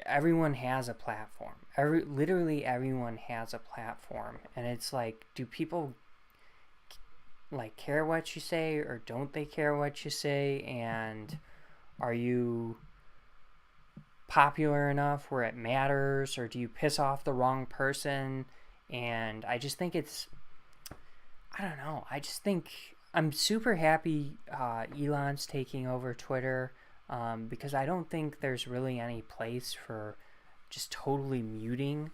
everyone has a platform. Literally everyone has a platform, and it's like, do people like care what you say or don't they care what you say? And are you popular enough where it matters, or do you piss off the wrong person? And I just think I don't know. I just think I'm super happy Elon's taking over Twitter, because I don't think there's really any place for just totally muting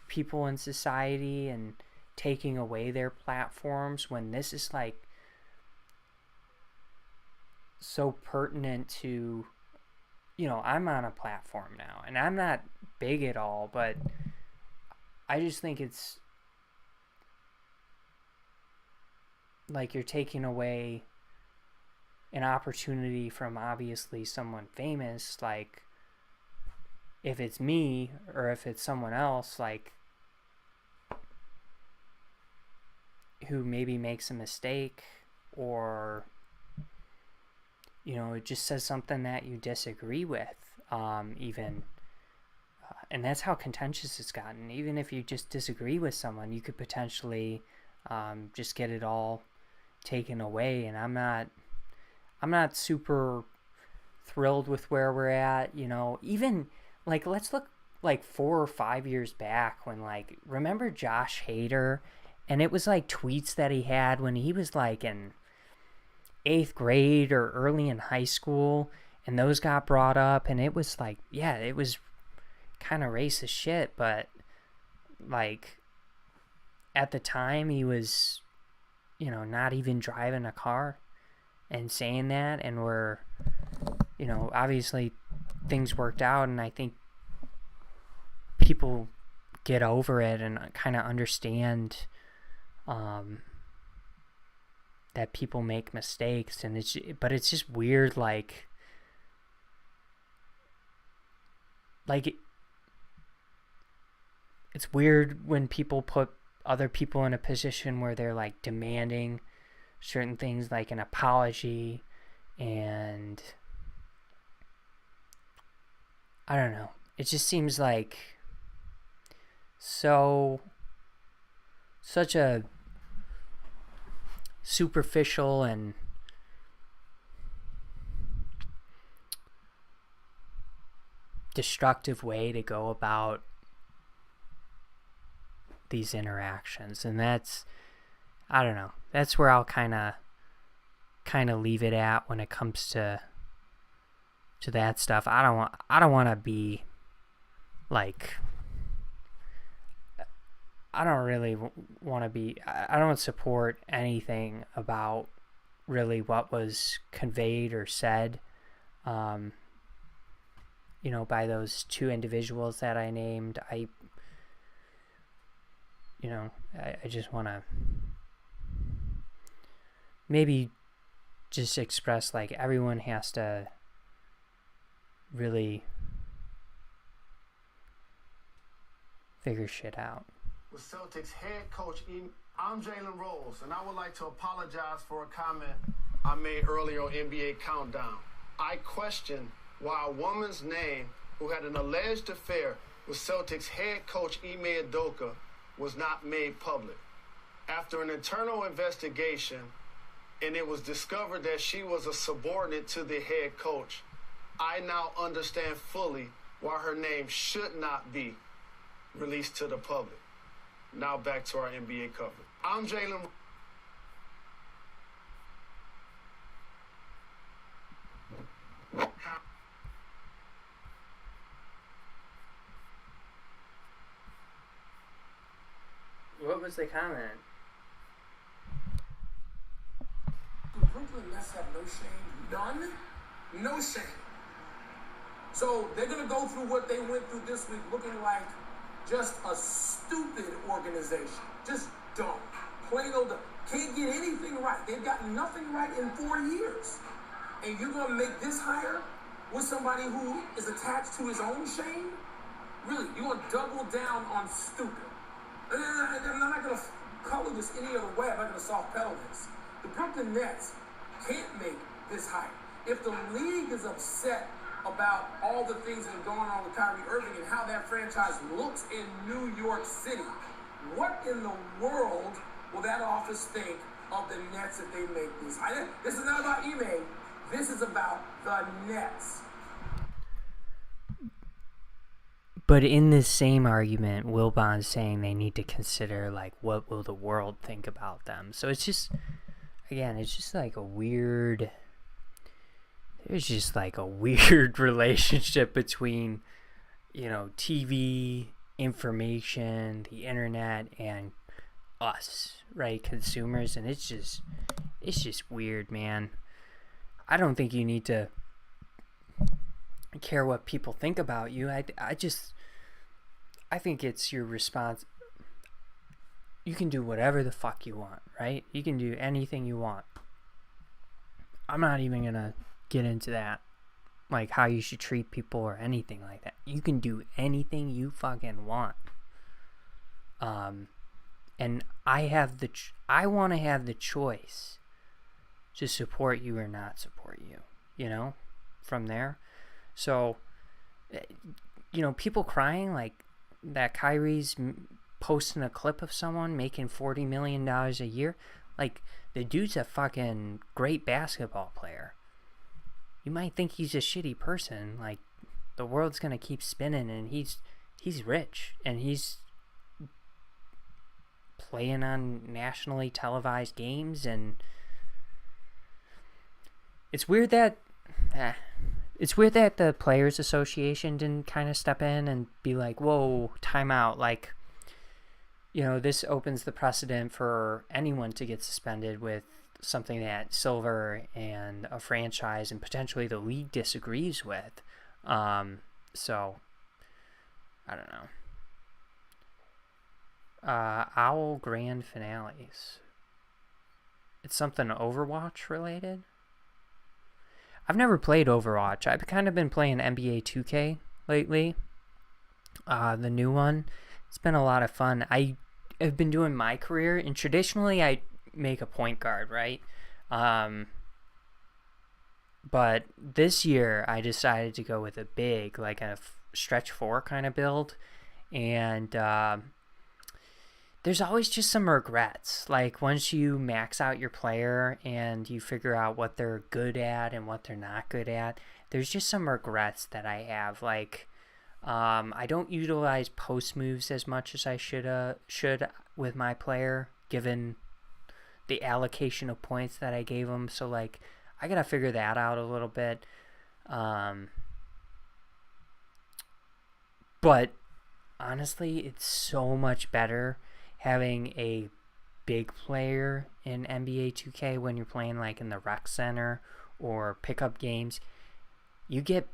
people in society and taking away their platforms when this is like so pertinent to, I'm on a platform now and I'm not big at all, but I just think it's like you're taking away an opportunity from obviously someone famous. Like, if it's me or if it's someone else, like, who maybe makes a mistake, or, you know, it just says something that you disagree with, even, and that's how contentious it's gotten. Even if you just disagree with someone, you could potentially just get it all taken away. And I'm not super thrilled with where we're at, you know. Even, like, let's look like 4 or 5 years back when, like, remember Josh Hader? And it was like tweets that he had when he was like in 8th grade or early in high school, and those got brought up, and it was like, yeah, it was kind of racist shit, but, like, at the time he was, you know, not even driving a car and saying that, and we're, you know, obviously things worked out, and I think people get over it and kind of understand that people make mistakes, and but it's just weird, like it's weird when people put other people in a position where they're like demanding certain things, like an apology, and I don't know, it just seems like such a superficial and destructive way to go about these interactions. And that's, I don't know, that's where I'll kind of leave it at when it comes to that stuff. I don't want to be like, I don't really want to be, I don't support anything about really what was conveyed or said, you know, by those 2 individuals that I named. I just want to maybe just express, like, everyone has to really figure shit out. With Celtics head coach, I'm Jalen Rose, and I would like to apologize for a comment I made earlier on NBA Countdown. I question why a woman's name who had an alleged affair with Celtics head coach Ime Udoka was not made public. After an internal investigation, and it was discovered that she was a subordinate to the head coach, I now understand fully why her name should not be released to the public. Now back to our NBA coverage. I'm Jalen. What was the comment? The Brooklyn Nets have no shame. None? No shame. So they're going to go through what they went through this week looking like just a stupid organization. Just dumb. Plain old dumb. Can't get anything right. They've gotten nothing right in 4 years. And you're going to make this hire with somebody who is attached to his own shame? Really, you're going to double down on stupid. And I'm not going to color this any other way. I'm not going to soft pedal this. The Brooklyn Nets can't make this hire. If the league is upset about all the things that are going on with Kyrie Irving and how that franchise looks in New York City, what in the world will that office think of the Nets if they make this? This is not about Ime. This is about the Nets. But in this same argument, Wilbon's saying they need to consider, like, what will the world think about them. So it's just, again, it's just like a weird, there's just like a weird relationship between, you know, TV, information, the internet, and us, right, consumers. And it's just weird, man. I don't think you need to care what people think about you. I think it's your response. You can do whatever the fuck you want, right? You can do anything you want. I'm not even gonna get into that. like how you should treat people or anything like that. You can do anything you fucking want. And I want to have the choice to support you or not support you, you know, from there. So, you know, people crying like that Kyrie's posting a clip of someone making $40 million a year. Like, the dude's a fucking great basketball player. You might think he's a shitty person. Like, the world's gonna keep spinning, and he's rich, and he's playing on nationally televised games, and it's weird that the Players Association didn't kind of step in and be like, whoa, time out. Like, you know, this opens the precedent for anyone to get suspended with something that Silver and a franchise and potentially the league disagrees with. So, I don't know. Owl Grand Finales. It's something Overwatch related? I've never played Overwatch. I've kind of been playing NBA 2K lately. The new one. It's been a lot of fun. I have been doing my career, and traditionally I make a point guard, right? But this year I decided to go with a big, like a stretch 4 kind of build. And there's always just some regrets. Like, once you max out your player and you figure out what they're good at and what they're not good at, there's just some regrets that I have. Like, I don't utilize post moves as much as I should with my player, given the allocation of points that I gave him. So, like, I gotta figure that out a little bit. But honestly, it's so much better having a big player in NBA 2K when you're playing like in the rec center or pickup games. You get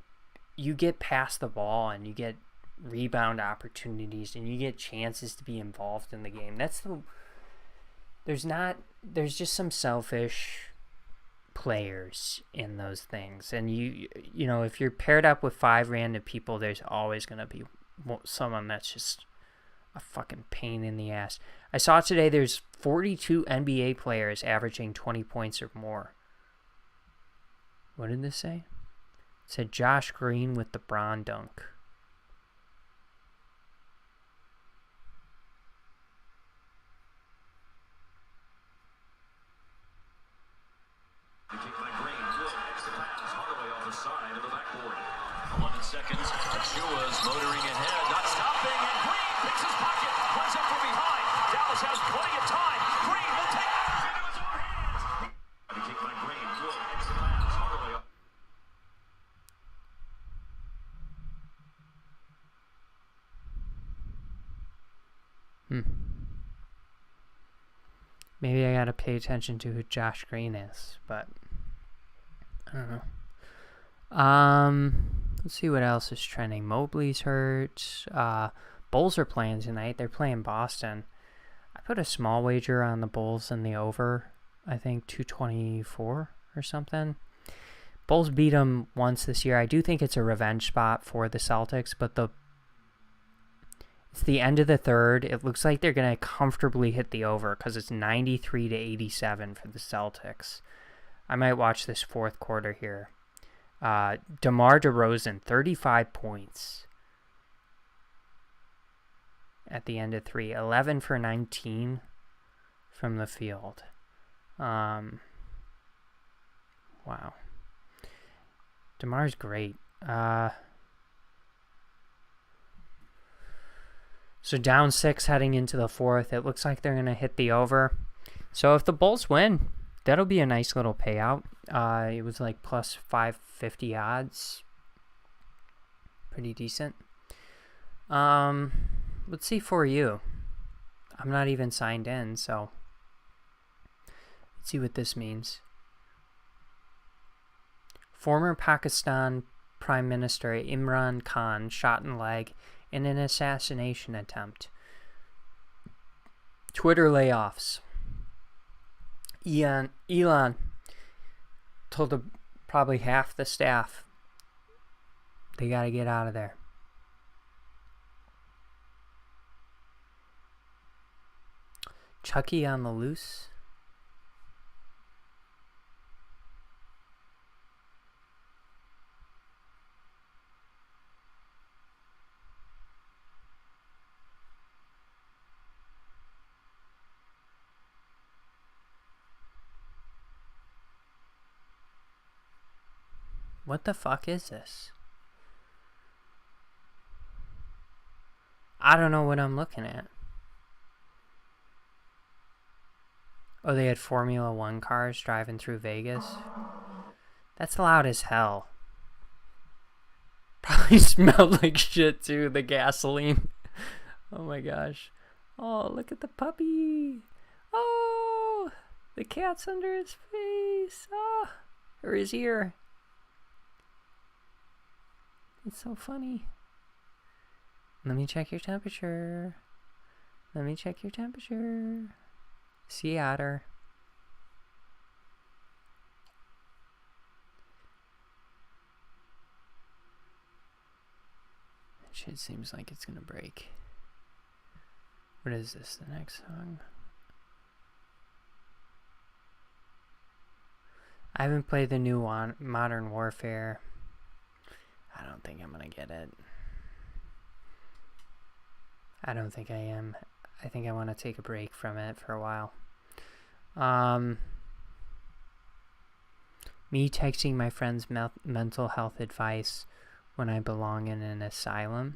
past the ball, and you get rebound opportunities, and you get chances to be involved in the game. There's just some selfish players in those things. And you know, if you're paired up with 5 random people, there's always going to be someone that's just a fucking pain in the ass. I saw today there's 42 NBA players averaging 20 points or more. What did this say? It said Josh Green with the Braun dunk. The kick by Green. Good. Extra pass. Hardaway off the side of the backboard. 11 seconds. Achua's motoring ahead. Not stopping. And Green picks his pocket. Runs up from behind. Dallas has plenty of time. Green will take it into his own hands. The kick by Green. Good. Extra pass. Hardaway off. Maybe I gotta pay attention to who Josh Green is, but I don't know. Let's see what else is trending. Mobley's hurt. Bulls are playing tonight. They're playing Boston. I put a small wager on the Bulls in the over. I think 224 or something. Bulls beat them once this year. I do think it's a revenge spot for the Celtics, but it's the end of the third. It looks like they're going to comfortably hit the over because it's 93 to 87 for the Celtics. I might watch this fourth quarter here. DeMar DeRozan, 35 points at the end of 3. 11 for 19 from the field. Wow. DeMar's great. So down 6 heading into the fourth. It looks like they're going to hit the over. So if the Bulls win, that'll be a nice little payout. It was like plus 550 odds. Pretty decent. Let's see for you. I'm not even signed in, so let's see what this means. Former Pakistan Prime Minister Imran Khan shot in leg in an assassination attempt. Twitter layoffs. Elon told probably half the staff They got to get out of there. Chucky on the loose. What the fuck is this? I don't know what I'm looking at. Oh, they had Formula 1 cars driving through Vegas? That's loud as hell. Probably smelled like shit too, the gasoline. Oh my gosh. Oh, look at the puppy. Oh, the cat's under his face. Oh, or his ear. It's so funny. Let me check your temperature. Let me check your temperature. Sea otter. That shit seems like it's gonna break. What is this? The next song? I haven't played the new Modern Warfare. I don't think I'm gonna get it. I don't think I am. I think I want to take a break from it for a while. Me texting my friends mental health advice when I belong in an asylum.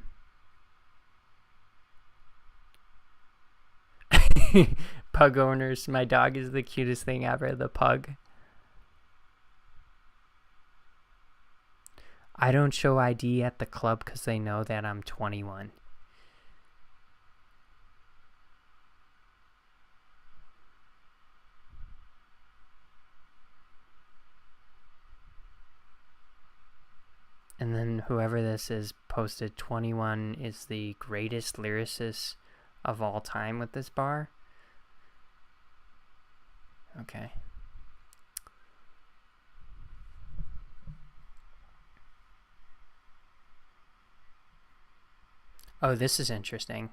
Pug owners, my dog is the cutest thing ever, the pug. I don't show ID at the club because they know that I'm 21. And then whoever this is posted 21 is the greatest lyricist of all time with this bar. Okay. Oh, this is interesting.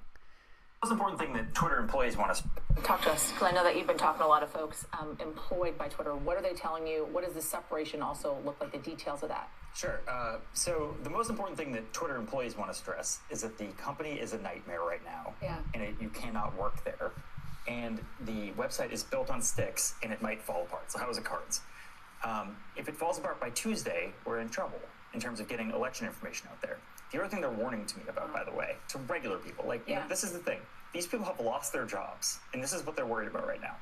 The most important thing that Twitter employees want to talk to us, because I know that you've been talking to a lot of folks employed by Twitter. What are they telling you? What does the separation also look like, the details of that? Sure. So the most important thing that Twitter employees want to stress is that the company is a nightmare right now. Yeah. And you cannot work there. And the website is built on sticks, and it might fall apart. So how is it cards? If it falls apart by Tuesday, we're in trouble in terms of getting election information out there. The other thing they're warning to me about, by the way, to regular people, you know, this is the thing. These people have lost their jobs, and this is what they're worried about right now.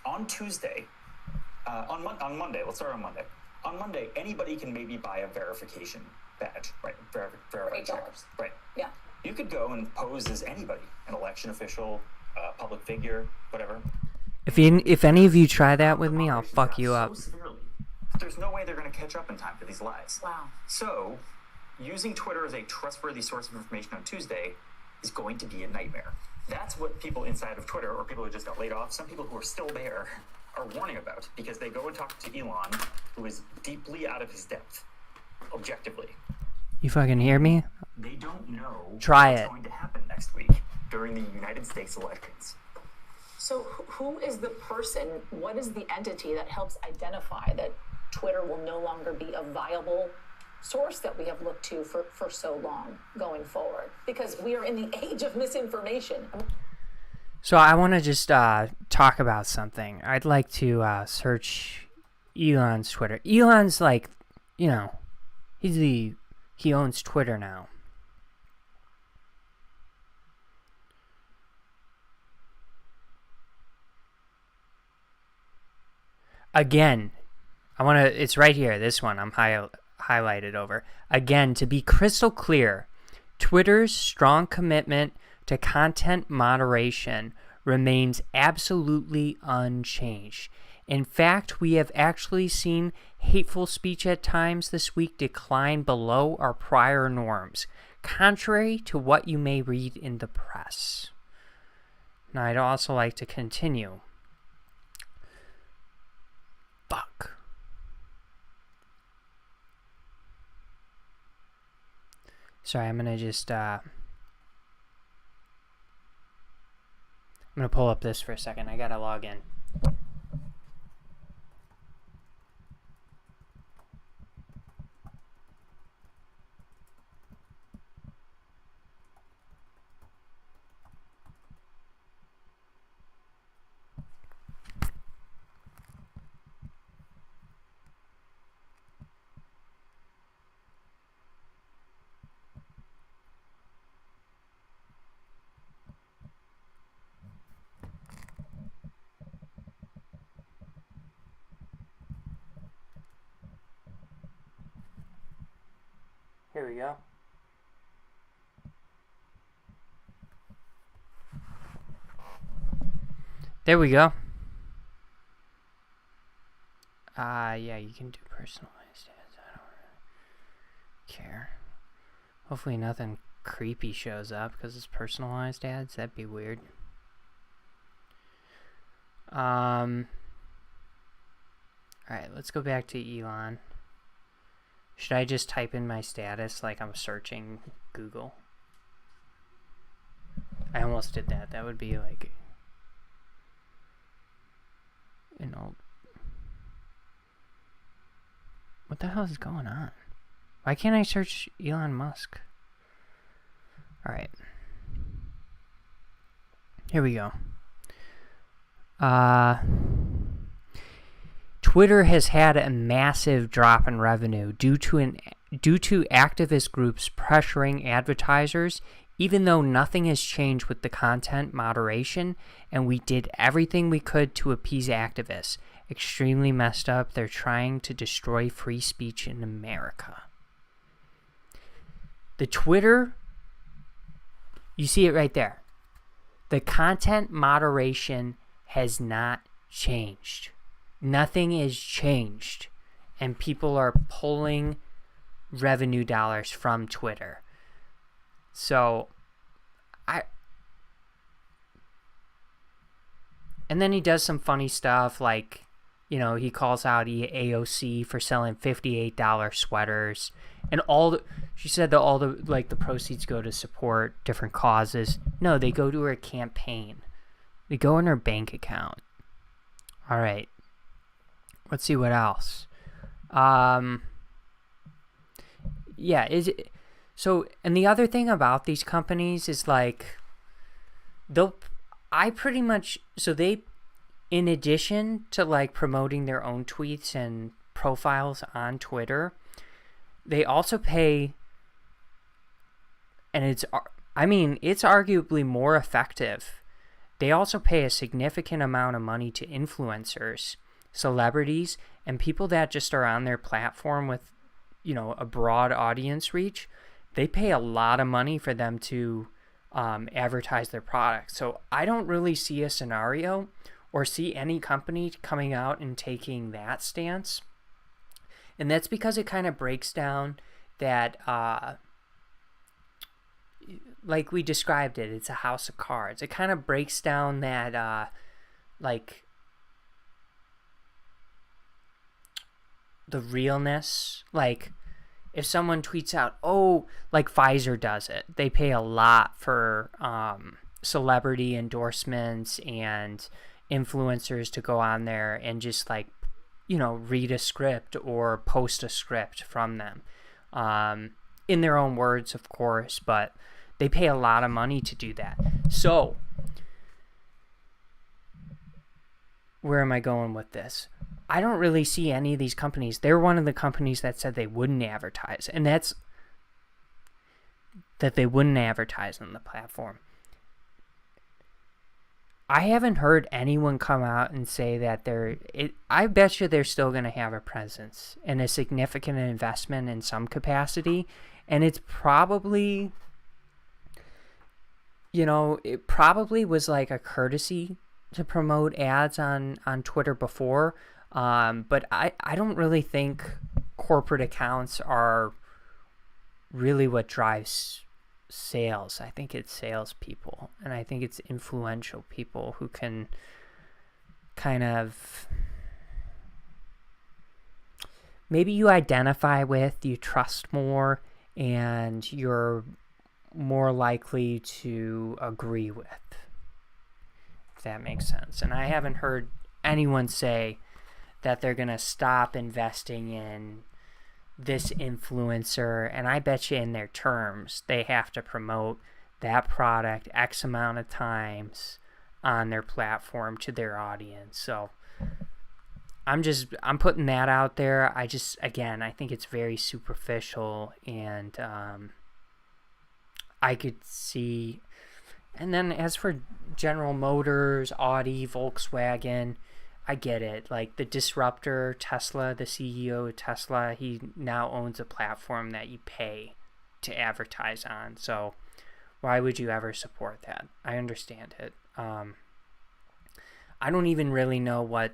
On Tuesday, on Monday, let's start on Monday. On Monday, anybody can maybe buy a verification badge, right? Verified checkers, right? Yeah. You could go and pose as anybody, an election official, public figure, whatever. If any of you try that with me, I'll fuck you up. So severely, there's no way they're going to catch up in time for these lies. Wow. So, using Twitter as a trustworthy source of information on Tuesday is going to be a nightmare. That's what people inside of Twitter, or people who just got laid off, some people who are still there, are warning about, because they go and talk to Elon, who is deeply out of his depth, objectively. You fucking hear me? They don't know Try what's it. going to happen next week during the United States elections. So who is the person, what is the entity that helps identify that Twitter will no longer be a viable source that we have looked to for so long going forward? Because we are in the age of misinformation. So I want to just talk about something. I'd like to search Elon's Twitter. Elon's like, you know, he owns Twitter now. Again, it's right here, this one I'm highlighted over. Again, to be crystal clear, Twitter's strong commitment to content moderation remains absolutely unchanged. In fact, we have actually seen hateful speech at times this week decline below our prior norms, contrary to what you may read in the press. Now, I'd also like to continue. Fuck. Sorry, I'm going to just... I'm going to pull up this for a second. I got to log in. Here we go. There we go. Yeah, you can do personalized ads. I don't really care. Hopefully nothing creepy shows up because it's personalized ads. That'd be weird. Alright, let's go back to Elon. Should I just type in my status like I'm searching Google? I almost did that. That would be like an old... What the hell is going on? Why can't I search Elon Musk? Alright. Here we go. Twitter has had a massive drop in revenue due to activist groups pressuring advertisers, even though nothing has changed with the content moderation, and we did everything we could to appease activists. Extremely messed up. They're trying to destroy free speech in America. The Twitter, you see it right there. The content moderation has not changed. Nothing is changed, and people are pulling revenue dollars from Twitter. So, and then he does some funny stuff, like, you know, he calls out AOC for selling $58 sweaters, and she said that all the, like, the proceeds go to support different causes. No, they go to her campaign. They go in her bank account. All right. Let's see what else. Yeah, so, and the other thing about these companies is like, they, in addition to like promoting their own tweets and profiles on Twitter, they also pay, and it's arguably more effective. They also pay a significant amount of money to influencers, celebrities, and people that just are on their platform with, you know, a broad audience reach. They pay a lot of money for them to advertise their product. So I don't really see a scenario or see any company coming out and taking that stance. And that's because it kind of breaks down that, like we described it, it's a house of cards. It kind of breaks down that, like, the realness. Like, if someone tweets out, oh, like Pfizer does it, they pay a lot for celebrity endorsements and influencers to go on there and just, like, you know, read a script or post a script from them, in their own words, of course, but they pay a lot of money to do that. So where am I going with this? I don't really see any of these companies. They're one of the companies that said they wouldn't advertise, and that's that they wouldn't advertise on the platform. I haven't heard anyone come out and say that I bet you they're still going to have a presence and a significant investment in some capacity, and it's probably, you know, it probably was like a courtesy to promote ads on Twitter before. But I don't really think corporate accounts are really what drives sales. I think it's salespeople, and I think it's influential people who can kind of, maybe you identify with, you trust more, and you're more likely to agree with, if that makes sense. And I haven't heard anyone say that they're going to stop investing in this influencer, and I bet you in their terms they have to promote that product X amount of times on their platform to their audience. So I'm putting that out there. I think it's very superficial, and I could see. And then as for General Motors, Audi, Volkswagen, I get it. Like the disruptor, Tesla, the CEO of Tesla, he now owns a platform that you pay to advertise on. So why would you ever support that? I understand it. I don't even really know what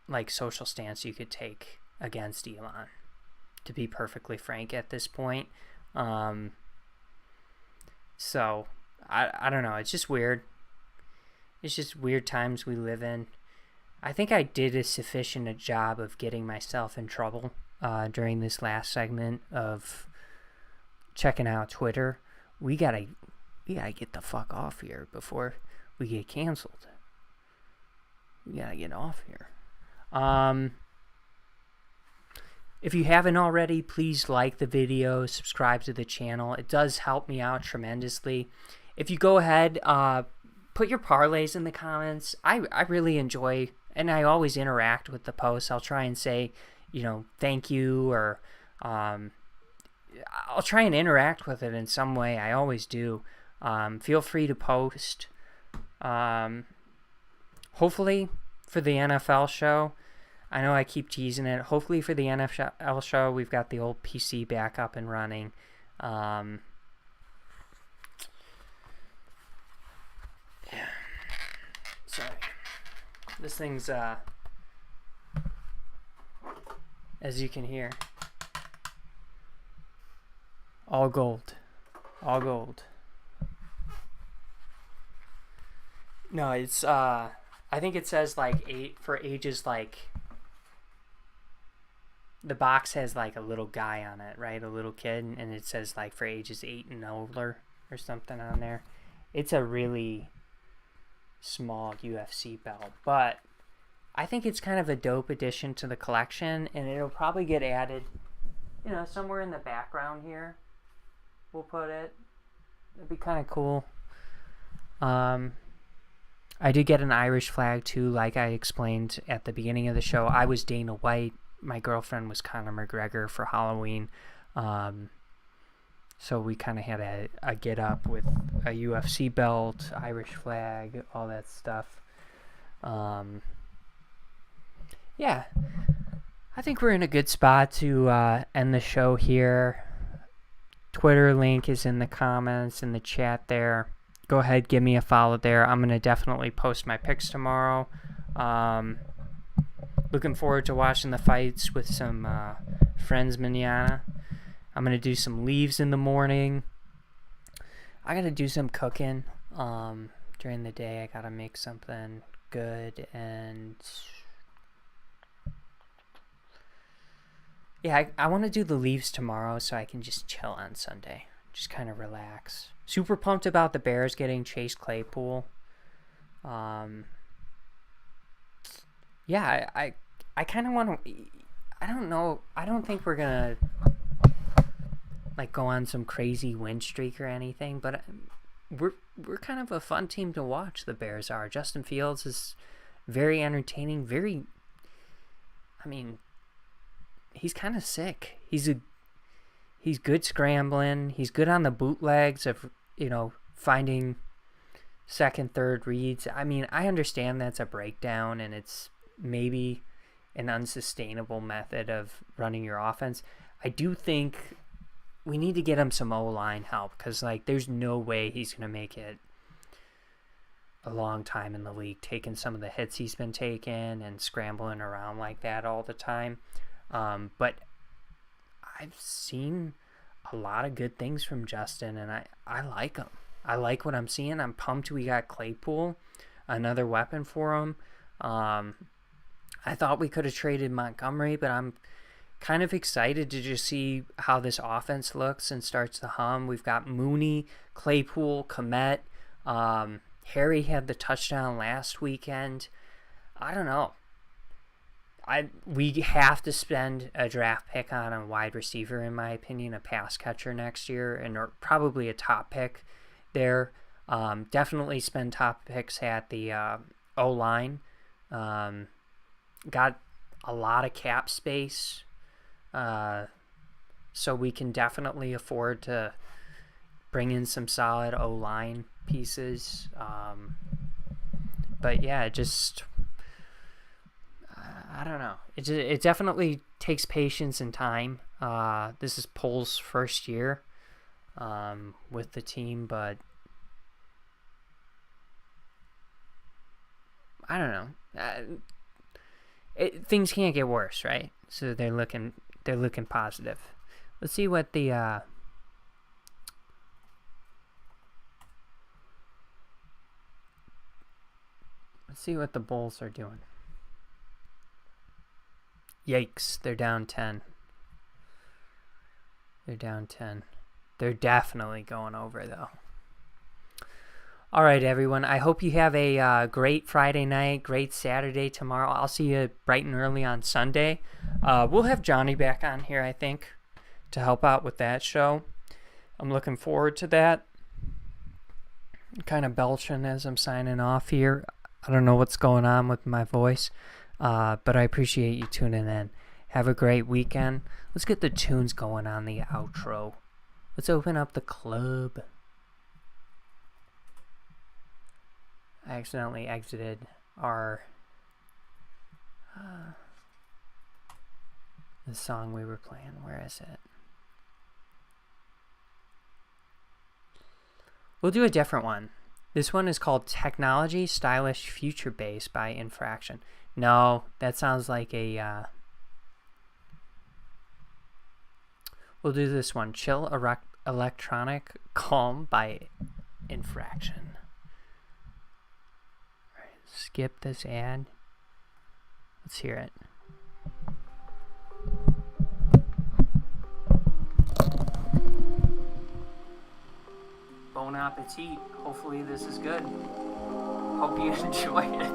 like social stance you could take against Elon, to be perfectly frank at this point. So I don't know. It's just weird. It's just weird times we live in. I think I did a sufficient a job of getting myself in trouble during this last segment of checking out Twitter. We gotta get the fuck off here before we get canceled. We gotta get off here. If you haven't already, please like the video, subscribe to the channel. It does help me out tremendously. If you go ahead, put your parlays in the comments. I really enjoy, and I always interact with the posts. I'll try and say, thank you, or I'll try and interact with it in some way. I always do. Feel free to post. Hopefully for the NFL show, I know I keep teasing it. Hopefully for the NFL show, we've got the old PC back up and running. Yeah. Sorry. This thing's, as you can hear, all gold. All gold. No, it's, I think it says like 8 for ages, like, the box has like a little guy on it, right? A little kid, and it says like for ages 8 and older or something on there. It's a really small UFC belt, but I think it's kind of a dope addition to the collection, and it'll probably get added, somewhere in the background here. We'll put it. It'd be kind of cool. I did get an Irish flag too, like I explained at the beginning of the show. I was Dana White. My girlfriend was Conor McGregor for Halloween. So we kind of had a get up with a UFC belt, Irish flag, all that stuff. Yeah, I think we're in a good spot to end the show here. Twitter link is in the comments, in the chat there. Go ahead, give me a follow there. I'm going to definitely post my picks tomorrow. Looking forward to watching the fights with some friends manana. I'm going to do some leaves in the morning. I got to do some cooking during the day. I got to make something good. And yeah, I want to do the leaves tomorrow so I can just chill on Sunday. Just kind of relax. Super pumped about the Bears getting Chase Claypool. Yeah, I kind of want to. I don't know. I don't think we're gonna like go on some crazy win streak or anything, but we're kind of a fun team to watch. The Bears are. Justin Fields is very entertaining. He's kind of sick. He's good scrambling. He's good on the bootlegs of finding second, third reads. I mean, I understand that's a breakdown and it's maybe an unsustainable method of running your offense. I do think we need to get him some O-line help because, there's no way he's going to make it a long time in the league, taking some of the hits he's been taking and scrambling around like that all the time. But I've seen a lot of good things from Justin, and I like him. I like what I'm seeing. I'm pumped we got Claypool, another weapon for him. I thought we could have traded Montgomery, but I'm kind of excited to just see how this offense looks and starts to hum. We've got Mooney, Claypool, Kmet. Harry had the touchdown last weekend. I don't know. We have to spend a draft pick on a wide receiver, in my opinion, a pass catcher next year, and or probably a top pick there. Definitely spend top picks at the O-line. Got a lot of cap space, so we can definitely afford to bring in some solid O-line pieces. But yeah, just I don't know. It definitely takes patience and time. This is Pole's first year with the team, but I don't know. Things can't get worse, right? So they're looking positive. Let's see what the Bulls are doing. Yikes, they're down 10. They're definitely going over, though. All right, everyone. I hope you have a great Friday night, great Saturday tomorrow. I'll see you bright and early on Sunday. We'll have Johnny back on here, I think, to help out with that show. I'm looking forward to that. I'm kind of belching as I'm signing off here. I don't know what's going on with my voice. But I appreciate you tuning in. Have a great weekend. Let's get the tunes going on the outro. Let's open up the club. I accidentally exited our the song we were playing. Where is it? We'll do a different one. This one is called Technology, Stylish, Future Bass by Infraction. No, that sounds like a... We'll do this one. Chill Electronic Calm by Infraction. All right, skip this ad. Let's hear it. Bon appetit. Hopefully this is good. Hope you enjoy it.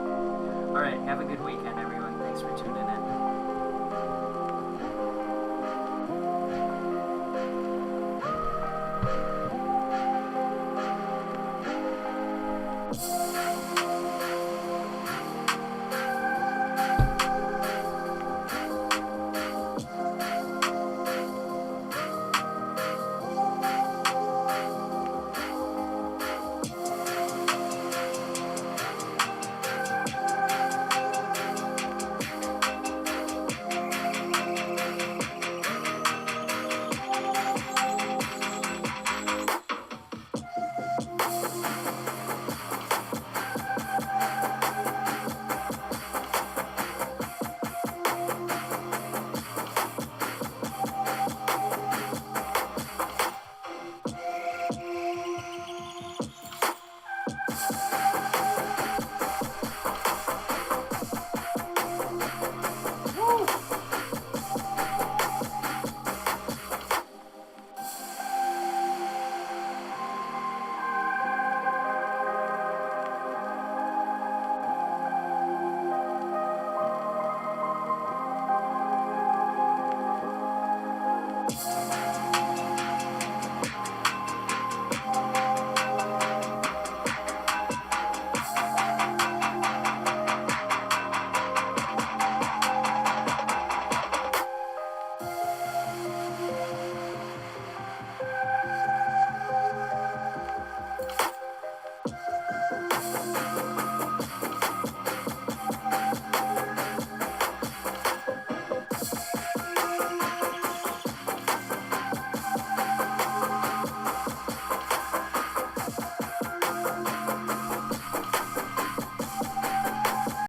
All right, have a good weekend, everyone. Thanks for tuning in.